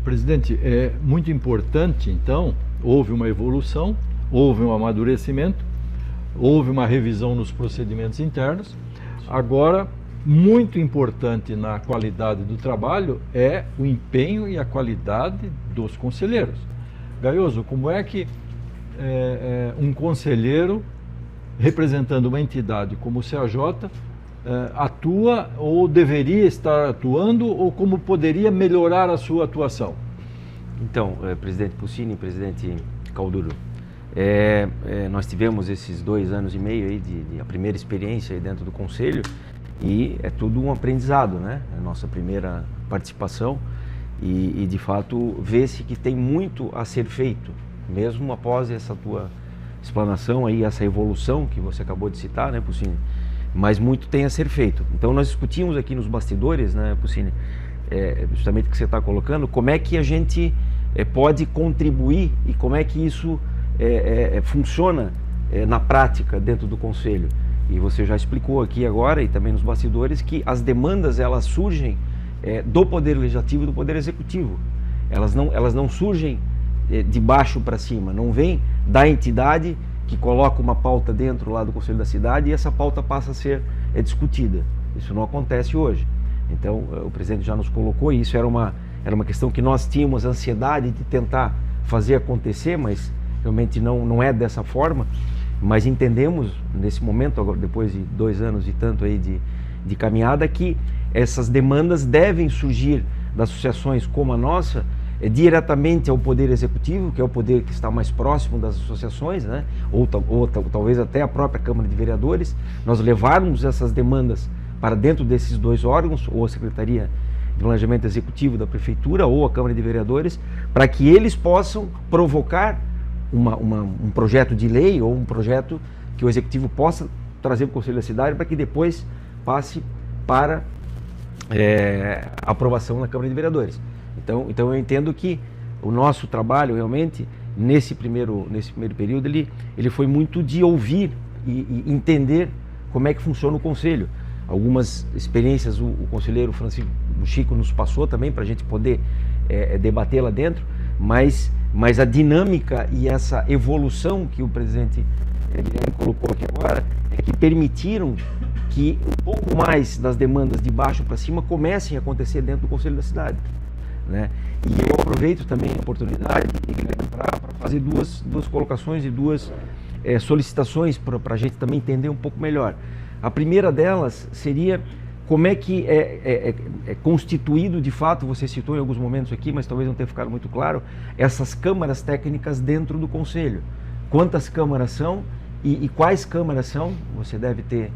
Presidente, é muito importante, então, houve uma evolução, houve um amadurecimento, houve uma revisão nos procedimentos internos. Agora, muito importante na qualidade do trabalho é o empenho e a qualidade dos conselheiros. Gaioso, como é que um conselheiro, representando uma entidade como o CAJ, atua ou deveria estar atuando, ou como poderia melhorar a sua atuação? Então, presidente Puccini, presidente Calduro, nós tivemos esses 2 anos e meio aí de a primeira experiência aí dentro do Conselho, e é tudo um aprendizado, né? É a nossa primeira participação, e de fato vê-se que tem muito a ser feito, mesmo após essa tua explanação aí, essa evolução que você acabou de citar, né, Puccini? Mas muito tem a ser feito. Então nós discutimos aqui nos bastidores, né, Puccini, justamente o que você está colocando, como é que a gente pode contribuir e como é que isso funciona na prática dentro do Conselho. E você já explicou aqui agora e também nos bastidores que as demandas elas surgem do Poder Legislativo e do Poder Executivo. Elas não surgem de baixo para cima, não vem da entidade que coloca uma pauta dentro lá do Conselho da Cidade e essa pauta passa a ser discutida. Isso não acontece hoje. Então, o presidente já nos colocou, e isso era uma questão que nós tínhamos ansiedade de tentar fazer acontecer, mas realmente não é dessa forma. Mas entendemos, nesse momento, agora, depois de 2 anos e tanto aí de caminhada, que essas demandas devem surgir das associações como a nossa, diretamente ao Poder Executivo, que é o poder que está mais próximo das associações, né? ou talvez até a própria Câmara de Vereadores, nós levarmos essas demandas para dentro desses 2 órgãos, ou a Secretaria de Planejamento Executivo da Prefeitura, ou a Câmara de Vereadores, para que eles possam provocar um projeto de lei ou um projeto que o Executivo possa trazer para o Conselho da Cidade para que depois passe para aprovação na Câmara de Vereadores. Então eu entendo que o nosso trabalho realmente, nesse primeiro período, ele foi muito de ouvir e entender como é que funciona o Conselho. Algumas experiências o conselheiro Francisco Chico nos passou também para a gente poder debater lá dentro, mas a dinâmica e essa evolução que o presidente Guilherme colocou aqui agora é que permitiram que um pouco mais das demandas de baixo para cima comecem a acontecer dentro do Conselho da Cidade, né? E eu aproveito também a oportunidade para fazer duas colocações e 2 solicitações para a gente também entender um pouco melhor. A primeira delas seria como é que é constituído de fato, você citou em alguns momentos aqui, mas talvez não tenha ficado muito claro, essas câmaras técnicas dentro do Conselho. Quantas câmaras são e quais câmaras são? Você deve ter...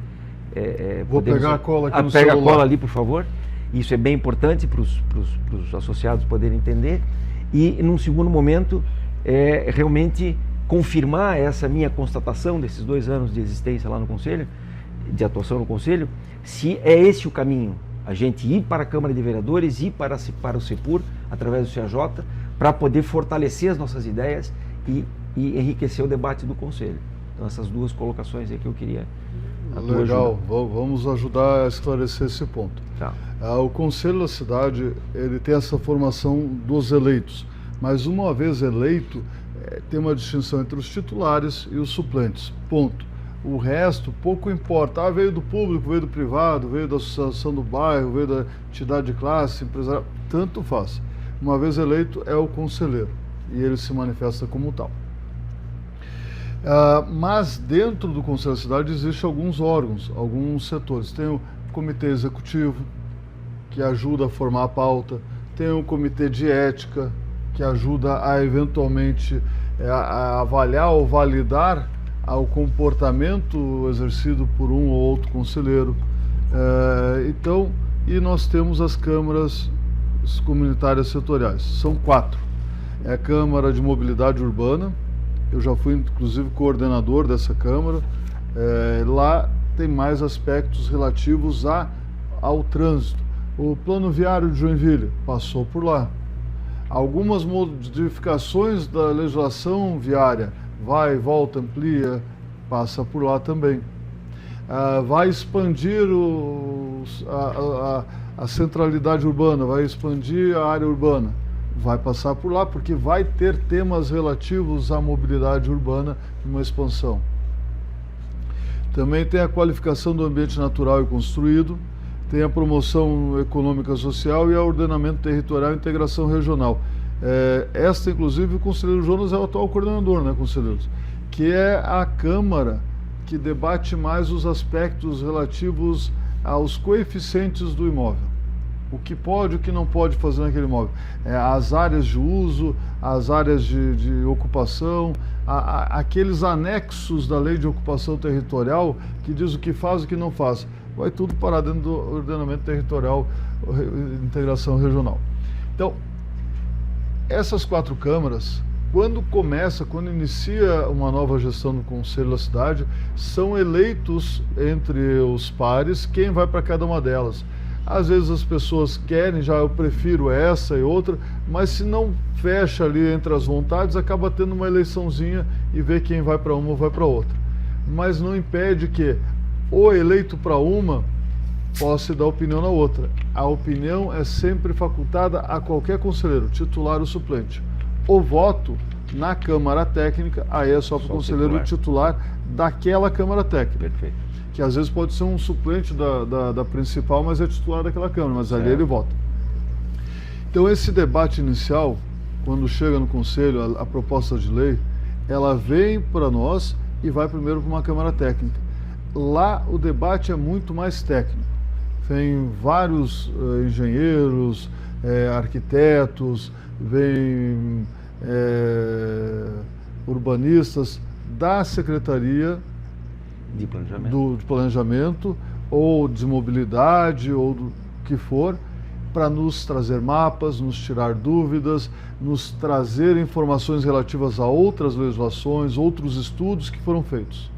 Vou pegar a cola aqui no celular. Pega a cola ali, por favor. Isso é bem importante para os associados poderem entender. E, num segundo momento, realmente confirmar essa minha constatação desses 2 anos de existência lá no Conselho, de atuação no Conselho, se é esse o caminho, a gente ir para a Câmara de Vereadores, ir para o CEPUR, através do CAJ, para poder fortalecer as nossas ideias e enriquecer o debate do Conselho. Então, essas 2 colocações aí que eu queria... Legal, vamos ajudar a esclarecer esse ponto. Tá. O Conselho da Cidade, ele tem essa formação dos eleitos, mas uma vez eleito, tem uma distinção entre os titulares e os suplentes, ponto. O resto, pouco importa. Veio do público, veio do privado, veio da associação do bairro, veio da entidade de classe, empresarial, tanto faz. Uma vez eleito, é o conselheiro, e ele se manifesta como tal. Mas dentro do Conselho da Cidade existem alguns órgãos, alguns setores. Tem o Comitê Executivo, que ajuda a formar a pauta, tem o Comitê de Ética, que ajuda a eventualmente a avaliar ou validar o comportamento exercido por um ou outro conselheiro. Então, e nós temos as câmaras comunitárias setoriais, são 4. É a Câmara de Mobilidade Urbana, eu já fui inclusive coordenador dessa Câmara, lá tem mais aspectos relativos ao trânsito. O plano viário de Joinville passou por lá. Algumas modificações da legislação viária, vai, volta, amplia, passa por lá também. Vai expandir a centralidade urbana, vai expandir a área urbana, vai passar por lá, porque vai ter temas relativos à mobilidade urbana numa expansão. Também tem a qualificação do ambiente natural e construído, tem a promoção econômica social e o ordenamento territorial e integração regional. Esta, inclusive, o conselheiro Jonas é o atual coordenador, né, conselheiros? Que é a Câmara que debate mais os aspectos relativos aos coeficientes do imóvel. O que pode e o que não pode fazer naquele imóvel. As áreas de uso, as áreas de ocupação, aqueles anexos da lei de ocupação territorial que diz o que faz e o que não faz. Vai tudo parar dentro do ordenamento territorial, integração regional. Então, essas 4 câmaras, quando inicia uma nova gestão do Conselho da Cidade, são eleitos entre os pares quem vai para cada uma delas. Às vezes as pessoas querem, eu prefiro essa e outra, mas se não fecha ali entre as vontades, acaba tendo uma eleiçãozinha e vê quem vai para uma ou vai para outra. Mas não impede que o eleito para uma possa dar opinião na outra. A opinião é sempre facultada a qualquer conselheiro, titular ou suplente. O voto na Câmara Técnica, aí é só para o conselheiro titular daquela Câmara Técnica. Perfeito. Que às vezes pode ser um suplente da principal, mas é titular daquela Câmara, mas ali ele vota. Então esse debate inicial, quando chega no Conselho a proposta de lei, ela vem para nós e vai primeiro para uma Câmara Técnica. Lá o debate é muito mais técnico. Vem vários engenheiros, arquitetos, vem urbanistas da Secretaria de Planejamento ou de Mobilidade ou do que for, para nos trazer mapas, nos tirar dúvidas, nos trazer informações relativas a outras legislações, outros estudos que foram feitos.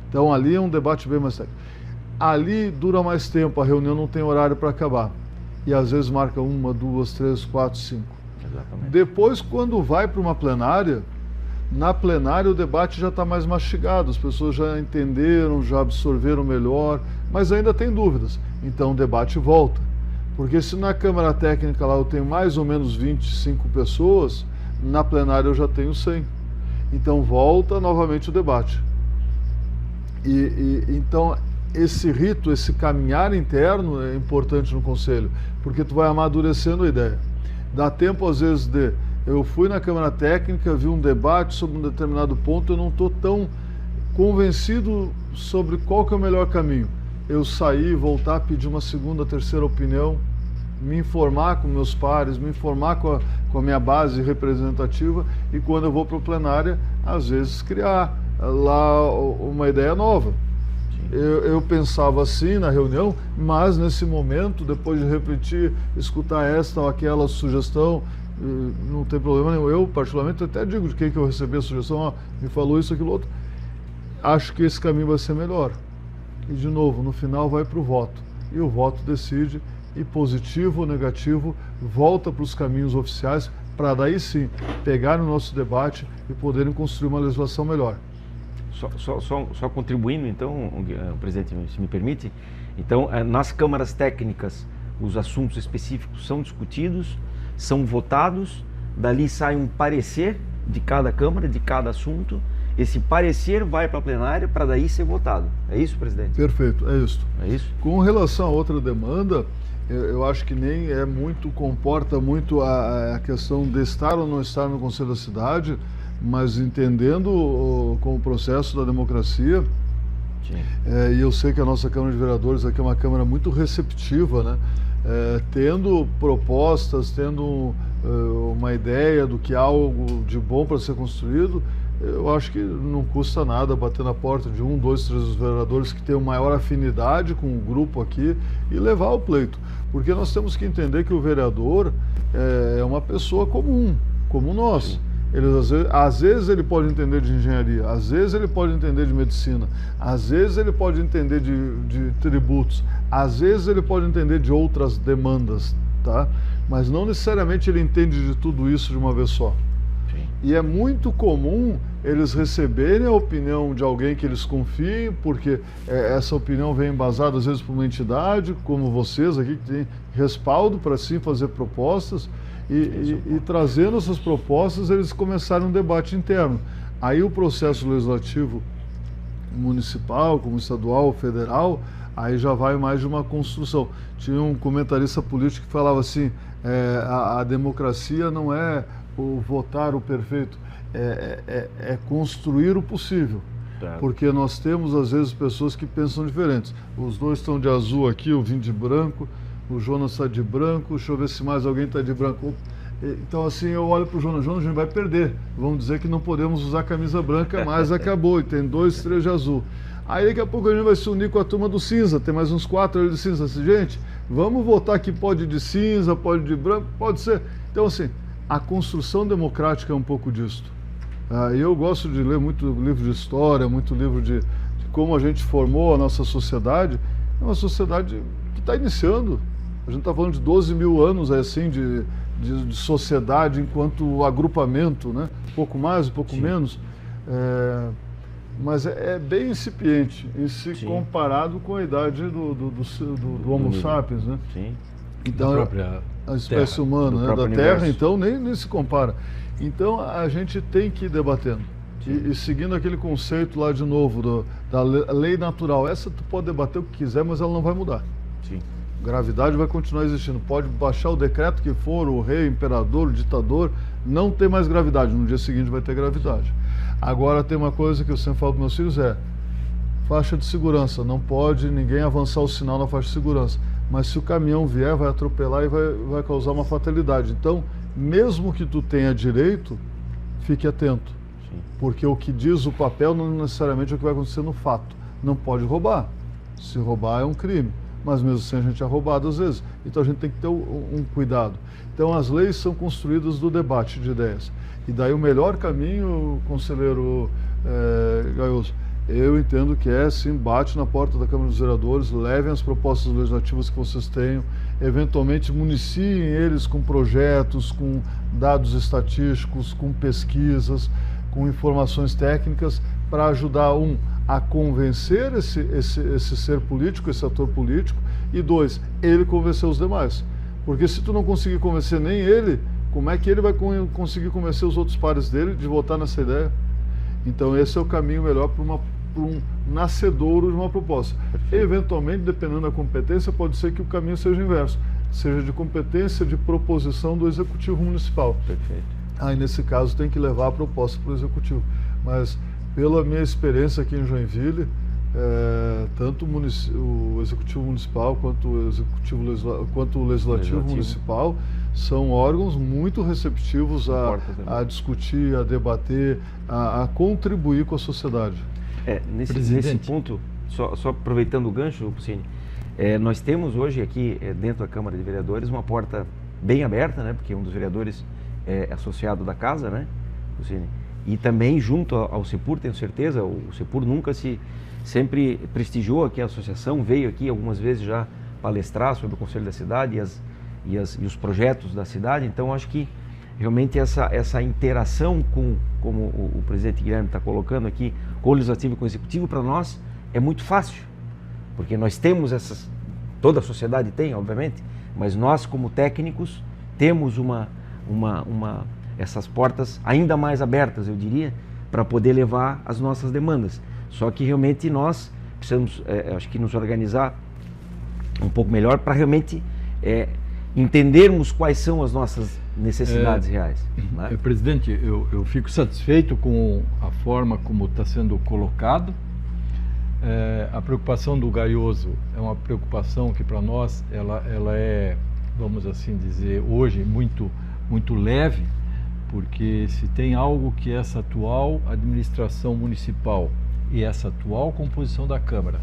Então ali é um debate bem mais técnico. Ali dura mais tempo, a reunião não tem horário para acabar. E às vezes marca 1, 2, 3, 4, 5. Exatamente. Depois, quando vai para uma plenária, na plenária o debate já está mais mastigado, as pessoas já entenderam, já absorveram melhor, mas ainda tem dúvidas. Então o debate volta. Porque se na Câmara Técnica lá eu tenho mais ou menos 25 pessoas, na plenária eu já tenho 100. Então volta novamente o debate. Então esse rito, esse caminhar interno é importante no Conselho, porque tu vai amadurecendo a ideia. Dá tempo às vezes eu fui na Câmara Técnica, vi um debate sobre um determinado ponto, eu não estou tão convencido sobre qual que é o melhor caminho. Eu sair, voltar, pedir uma segunda, terceira opinião, me informar com meus pares, me informar com a minha base representativa e quando eu vou para a plenária, às vezes criar lá uma ideia nova. Eu pensava assim na reunião, mas nesse momento, depois de repetir, escutar esta ou aquela sugestão, não tem problema nenhum. Eu, particularmente, até digo de quem que eu recebi a sugestão, me falou isso, aquilo, outro. Acho que esse caminho vai ser melhor. E, de novo, no final vai para o voto. E o voto decide, e positivo ou negativo, volta para os caminhos oficiais, para daí sim, pegar o nosso debate e poderem construir uma legislação melhor. Só contribuindo, então, presidente, se me permite, então, nas câmaras técnicas, os assuntos específicos são discutidos, são votados, dali sai um parecer de cada câmara, de cada assunto, esse parecer vai para a plenária para daí ser votado. É isso, presidente? Perfeito, é isso. É isso? Com relação a outra demanda, eu acho que nem comporta muito a questão de estar ou não estar no Conselho da Cidade, mas entendendo como o processo da democracia, e eu sei que a nossa Câmara de Vereadores aqui é uma Câmara muito receptiva, né? Tendo propostas, tendo uma ideia do que há algo de bom para ser construído, eu acho que não custa nada bater na porta de 1, 2, 3 dos vereadores que tenham maior afinidade com o grupo aqui e levar o pleito. Porque nós temos que entender que o vereador é uma pessoa comum, como nós. Ele, às vezes ele pode entender de engenharia, às vezes ele pode entender de medicina, às vezes ele pode entender de tributos, às vezes ele pode entender de outras demandas, tá? Mas não necessariamente ele entende de tudo isso de uma vez só. Sim. E é muito comum eles receberem a opinião de alguém que eles confiem, porque essa opinião vem embasada às vezes por uma entidade, como vocês aqui, que tem respaldo para sim fazer propostas. E trazendo essas propostas, eles começaram um debate interno. Aí o processo legislativo municipal, como estadual, federal, aí já vai mais de uma construção. Tinha um comentarista político que falava assim, a democracia não é o votar o perfeito, é construir o possível. Claro. Porque nós temos, às vezes, pessoas que pensam diferentes. Os dois estão de azul aqui, eu vim de branco. O Jonas está de branco, deixa eu ver se mais alguém está de branco. Então, assim, eu olho para o Jonas, a gente vai perder. Vamos dizer que não podemos usar camisa branca, mas acabou, e tem 2, 3 de azul. Aí, daqui a pouco, a gente vai se unir com a turma do cinza, tem mais uns 4 ali de cinza. Assim, gente, vamos votar que pode de cinza, pode de branco, pode ser. Então, assim, a construção democrática é um pouco disto. E eu gosto de ler muito livro de história, muito livro de como a gente formou a nossa sociedade. É uma sociedade que está iniciando. A gente está falando de 12 mil anos assim, de sociedade enquanto agrupamento, né? Um pouco mais, um pouco menos. Mas é bem incipiente, comparado com a idade do Homo sapiens, né? Sim. Então, a espécie terra, humana, né? Da Terra, então, nem se compara. Então, a gente tem que ir debatendo. E seguindo aquele conceito lá de novo, da lei natural. Essa tu pode debater o que quiser, mas ela não vai mudar. Sim. Gravidade vai continuar existindo. Pode baixar o decreto que for, o rei, o imperador, o ditador, não tem mais gravidade. No dia seguinte vai ter gravidade. Agora tem uma coisa que eu sempre falo para meus filhos, faixa de segurança. Não pode ninguém avançar o sinal na faixa de segurança. Mas se o caminhão vier, vai atropelar e vai causar uma fatalidade. Então, mesmo que tu tenha direito, fique atento. Sim. Porque o que diz o papel não necessariamente é o que vai acontecer no fato. Não pode roubar. Se roubar é um crime. Mas mesmo assim a gente é roubado às vezes. Então a gente tem que ter um cuidado. Então as leis são construídas do debate de ideias. E daí o melhor caminho, conselheiro Gaioso, eu entendo que sim, bate na porta da Câmara dos Vereadores, levem as propostas legislativas que vocês tenham, eventualmente municiem eles com projetos, com dados estatísticos, com pesquisas, com informações técnicas, para ajudar a convencer esse ser político, esse ator político, e 2, ele convencer os demais. Porque se tu não conseguir convencer nem ele, como é que ele vai conseguir convencer os outros pares dele de votar nessa ideia? Então esse é o caminho melhor para um nascedouro de uma proposta. Eventualmente, dependendo da competência, pode ser que o caminho seja inverso, seja de competência de proposição do Executivo Municipal. Perfeito. Aí nesse caso tem que levar a proposta para o Executivo. Mas pela minha experiência aqui em Joinville, tanto o Executivo Municipal quanto o Legislativo Municipal são órgãos muito receptivos a discutir, a debater, a contribuir com a sociedade. Nesse ponto, só aproveitando o gancho, Pucini, nós temos hoje aqui dentro da Câmara de Vereadores uma porta bem aberta, né, porque um dos vereadores é associado da casa, né, Pucini? E também junto ao CEPUR, tenho certeza, o CEPUR sempre prestigiou aqui a associação, veio aqui algumas vezes já palestrar sobre o Conselho da Cidade e os projetos da cidade. Então acho que realmente essa interação como o presidente Guilherme está colocando aqui, com o Legislativo e com o Executivo, para nós é muito fácil, porque nós temos toda a sociedade tem, obviamente, mas nós como técnicos temos essas portas ainda mais abertas, eu diria, para poder levar as nossas demandas. Só que realmente nós precisamos, acho que nos organizar um pouco melhor para realmente entendermos quais são as nossas necessidades reais. Né? Presidente, eu fico satisfeito com a forma como está sendo colocado. A preocupação do Gaioso é uma preocupação que para nós ela é, vamos assim dizer, hoje muito leve, porque se tem algo que essa atual administração municipal e essa atual composição da Câmara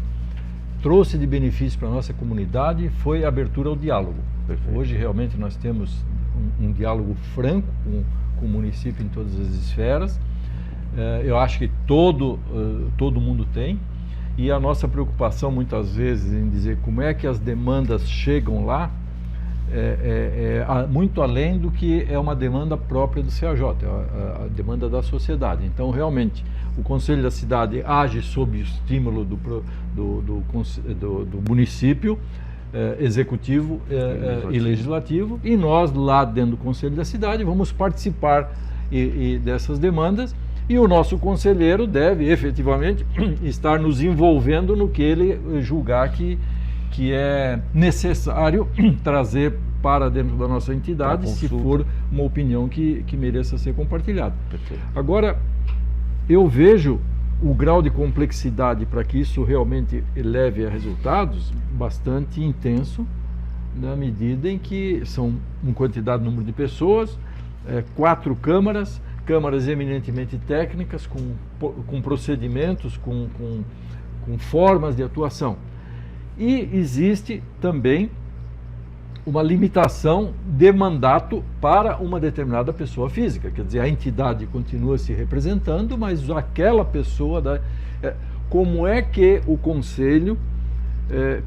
trouxe de benefício para a nossa comunidade foi a abertura ao diálogo. Perfeito. Hoje realmente nós temos um diálogo franco com o município em todas as esferas. Eu acho que todo mundo tem, e a nossa preocupação muitas vezes em dizer como é que as demandas chegam lá muito além do que é uma demanda própria do CAJ, a demanda da sociedade. Então realmente o Conselho da Cidade age sob o estímulo do município, executivo e legislativo, e nós lá dentro do Conselho da Cidade vamos participar dessas demandas, e o nosso conselheiro deve efetivamente estar nos envolvendo no que ele julgar que é necessário trazer para dentro da nossa entidade, se for uma opinião que mereça ser compartilhada. Perfeito. Agora, eu vejo o grau de complexidade para que isso realmente leve a resultados bastante intenso, na medida em que são uma quantidade, número de pessoas, 4 câmaras eminentemente técnicas, com procedimentos, com formas de atuação. E existe também uma limitação de mandato para uma determinada pessoa física, quer dizer, a entidade continua se representando, mas aquela pessoa, como é que o Conselho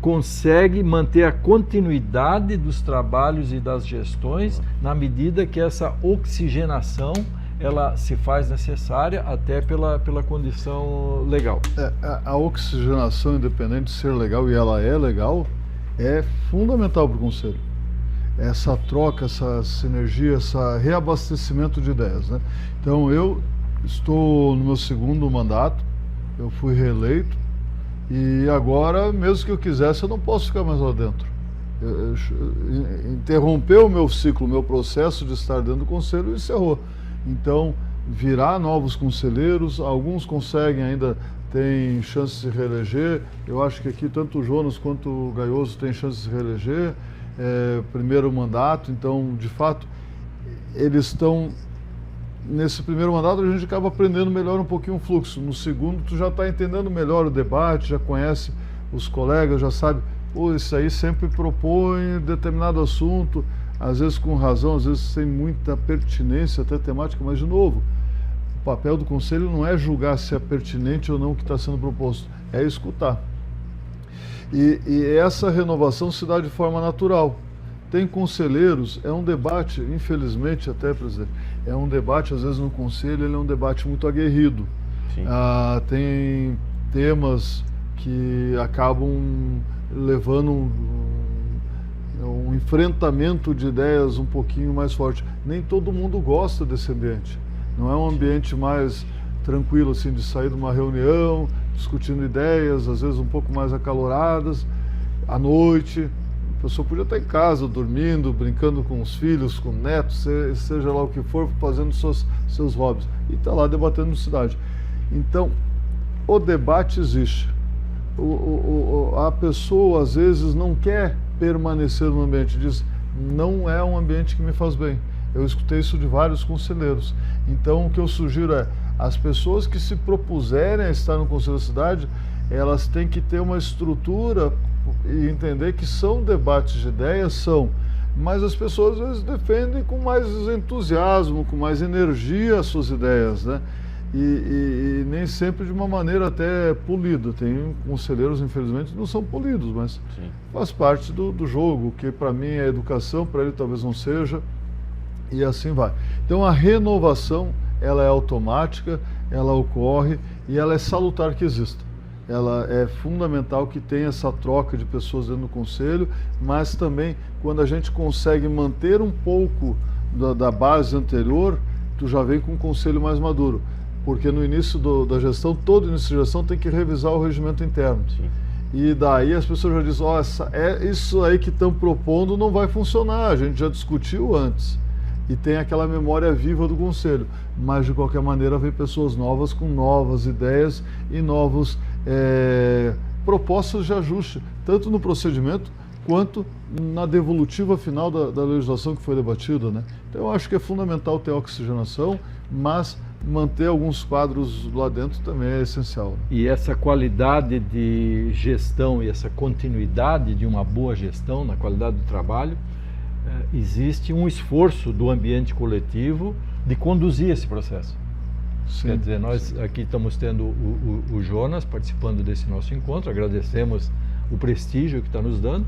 consegue manter a continuidade dos trabalhos e das gestões na medida que essa oxigenação ela se faz necessária até pela condição legal? A oxigenação, independente de ser legal, e ela é legal, é fundamental para o Conselho. Essa troca, essa sinergia, esse reabastecimento de ideias, né? Então, eu estou no meu 2º mandato, eu fui reeleito, e agora, mesmo que eu quisesse, eu não posso ficar mais lá dentro. Interrompeu o meu ciclo, o meu processo de estar dentro do Conselho e encerrou. Então, virá novos conselheiros, alguns conseguem ainda, têm chance de se reeleger. Eu acho que aqui tanto o Jonas quanto o Gaioso têm chance de se reeleger, primeiro mandato. Então, de fato, eles estão... Nesse primeiro mandato a gente acaba aprendendo melhor um pouquinho o fluxo. No segundo, tu já está entendendo melhor o debate, já conhece os colegas, já sabe, isso aí sempre propõe determinado assunto, às vezes com razão, às vezes sem muita pertinência até temática, mas de novo, o papel do Conselho não é julgar se é pertinente ou não o que está sendo proposto, é escutar. E essa renovação se dá de forma natural. Tem conselheiros, é um debate, infelizmente até, presidente, é um debate, às vezes no Conselho, ele é um debate muito aguerrido. Tem temas que acabam levando um enfrentamento de ideias um pouquinho mais forte. Nem todo mundo gosta desse ambiente. Não é um ambiente mais tranquilo, assim, de sair de uma reunião, discutindo ideias, às vezes um pouco mais acaloradas, à noite. A pessoa podia estar em casa, dormindo, brincando com os filhos, com netos, seja lá o que for, fazendo seus hobbies. E está lá debatendo na cidade. Então, o debate existe. A pessoa, às vezes, não quer permanecer no ambiente, diz, não é um ambiente que me faz bem. Eu escutei isso de vários conselheiros. Então, o que eu sugiro é, as pessoas que se propuserem a estar no Conselho da Cidade, elas têm que ter uma estrutura e entender que são debates de ideias, mas as pessoas às vezes defendem com mais entusiasmo, com mais energia as suas ideias, né? E nem sempre de uma maneira até polida. Tem conselheiros, infelizmente, que não são polidos, mas sim, faz parte do jogo, que para mim é educação, para ele talvez não seja, e assim vai. Então a renovação, ela é automática, ela ocorre e ela é salutar que exista. Ela é fundamental que tenha essa troca de pessoas dentro do Conselho, mas também quando a gente consegue manter um pouco da base anterior, tu já vem com um Conselho mais maduro. Porque no início da gestão, todo início de gestão tem que revisar o regimento interno. Sim. E daí as pessoas já dizem, isso aí que estão propondo não vai funcionar, a gente já discutiu antes. E tem aquela memória viva do Conselho. Mas, de qualquer maneira, vem pessoas novas com novas ideias e novos propostas de ajuste, tanto no procedimento quanto na devolutiva final da legislação que foi debatida, né? Então eu acho que é fundamental ter oxigenação, mas manter alguns quadros lá dentro também é essencial, né? E essa qualidade de gestão e essa continuidade de uma boa gestão na qualidade do trabalho, existe um esforço do ambiente coletivo de conduzir esse processo. Sim, quer dizer, nós aqui estamos tendo o Jonas participando desse nosso encontro, agradecemos o prestígio que está nos dando,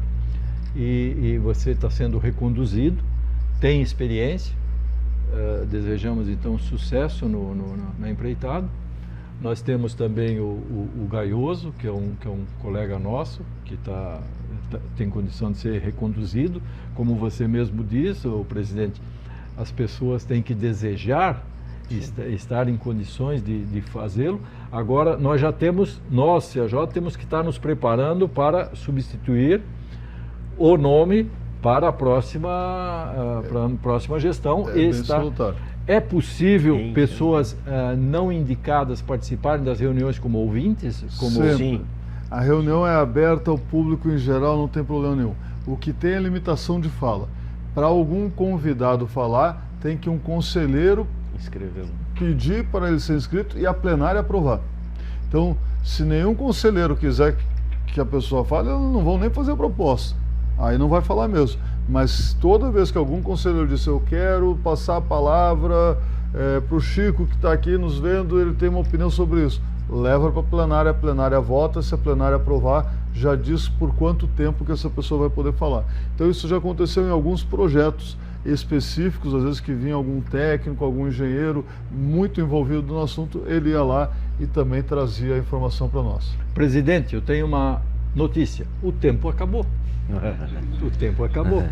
e você está sendo reconduzido, tem experiência, desejamos então sucesso na empreitada. Nós temos também o Gaioso, que é um colega nosso, que tem condição de ser reconduzido. Como você mesmo disse, o presidente, as pessoas têm que desejar estar em condições de fazê-lo. Agora, nós, CAJ, temos que estar nos preparando para substituir o nome para a próxima gestão. É possível pessoas não indicadas participarem das reuniões como ouvintes? Sim. A reunião é aberta ao público em geral, não tem problema nenhum. O que tem é limitação de fala. Para algum convidado falar, tem que um conselheiro pedir para ele ser inscrito e a plenária aprovar. Então, se nenhum conselheiro quiser que a pessoa fale, eles não vão nem fazer a proposta. Aí não vai falar mesmo. Mas toda vez que algum conselheiro disser eu quero passar a palavra para o Chico que está aqui nos vendo, ele tem uma opinião sobre isso, leva para a plenária vota, se a plenária aprovar, já diz por quanto tempo que essa pessoa vai poder falar. Então isso já aconteceu em alguns projetos específicos, às vezes que vinha algum técnico, algum engenheiro muito envolvido no assunto, ele ia lá e também trazia a informação para nós. Presidente, eu tenho uma notícia, o tempo acabou. O tempo acabou.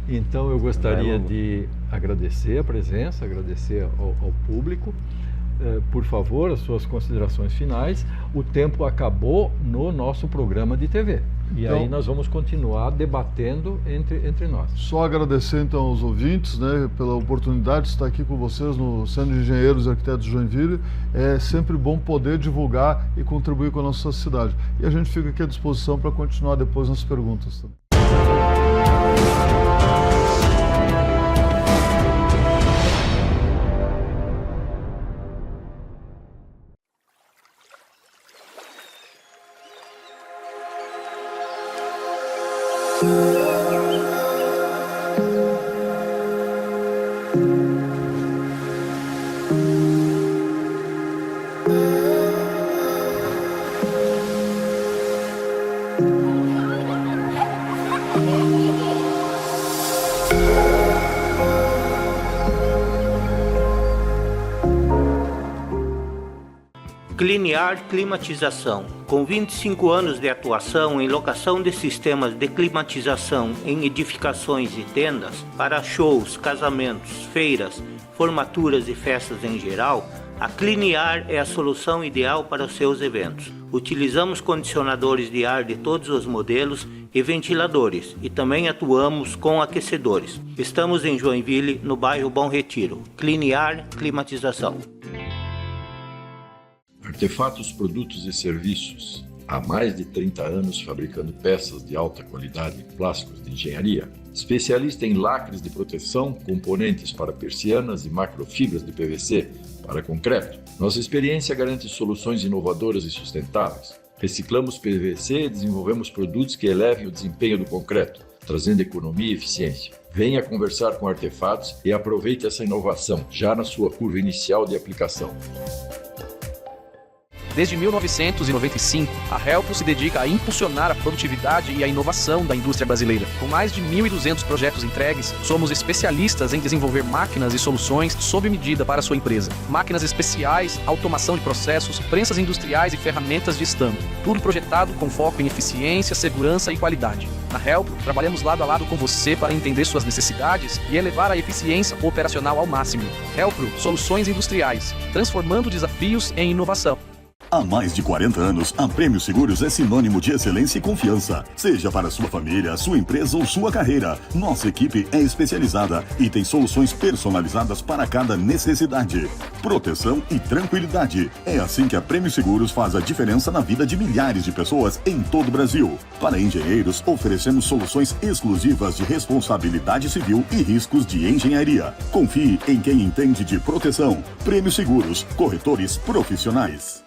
Então eu gostaria de agradecer a presença, agradecer ao público. Por favor, as suas considerações finais. O tempo acabou no nosso programa de TV. E então, aí nós vamos continuar debatendo entre nós. Só agradecer então aos ouvintes, né, pela oportunidade de estar aqui com vocês no Centro de Engenheiros e Arquitetos de Joinville. É sempre bom poder divulgar e contribuir com a nossa cidade. E a gente fica aqui à disposição para continuar depois nas perguntas também. Cliniar Climatização. Com 25 anos de atuação em locação de sistemas de climatização em edificações e tendas para shows, casamentos, feiras, formaturas e festas em geral, a Cliniar é a solução ideal para os seus eventos. Utilizamos condicionadores de ar de todos os modelos e ventiladores, e também atuamos com aquecedores. Estamos em Joinville, no bairro Bom Retiro. Cliniar Climatização. Artefatos, produtos e serviços. Há mais de 30 anos fabricando peças de alta qualidade em plásticos de engenharia. Especialista em lacres de proteção, componentes para persianas e macrofibras de PVC para concreto. Nossa experiência garante soluções inovadoras e sustentáveis. Reciclamos PVC e desenvolvemos produtos que elevem o desempenho do concreto, trazendo economia e eficiência. Venha conversar com Artefatos e aproveite essa inovação, já na sua curva inicial de aplicação. Desde 1995, a Helpo se dedica a impulsionar a produtividade e a inovação da indústria brasileira. Com mais de 1.200 projetos entregues, somos especialistas em desenvolver máquinas e soluções sob medida para a sua empresa. Máquinas especiais, automação de processos, prensas industriais e ferramentas de estampo. Tudo projetado com foco em eficiência, segurança e qualidade. Na Helpo, trabalhamos lado a lado com você para entender suas necessidades e elevar a eficiência operacional ao máximo. Helpo, soluções industriais, transformando desafios em inovação. Há mais de 40 anos, a Prêmio Seguros é sinônimo de excelência e confiança. Seja para sua família, sua empresa ou sua carreira, nossa equipe é especializada e tem soluções personalizadas para cada necessidade. Proteção e tranquilidade. É assim que a Prêmio Seguros faz a diferença na vida de milhares de pessoas em todo o Brasil. Para engenheiros, oferecemos soluções exclusivas de responsabilidade civil e riscos de engenharia. Confie em quem entende de proteção. Prêmio Seguros, corretores profissionais.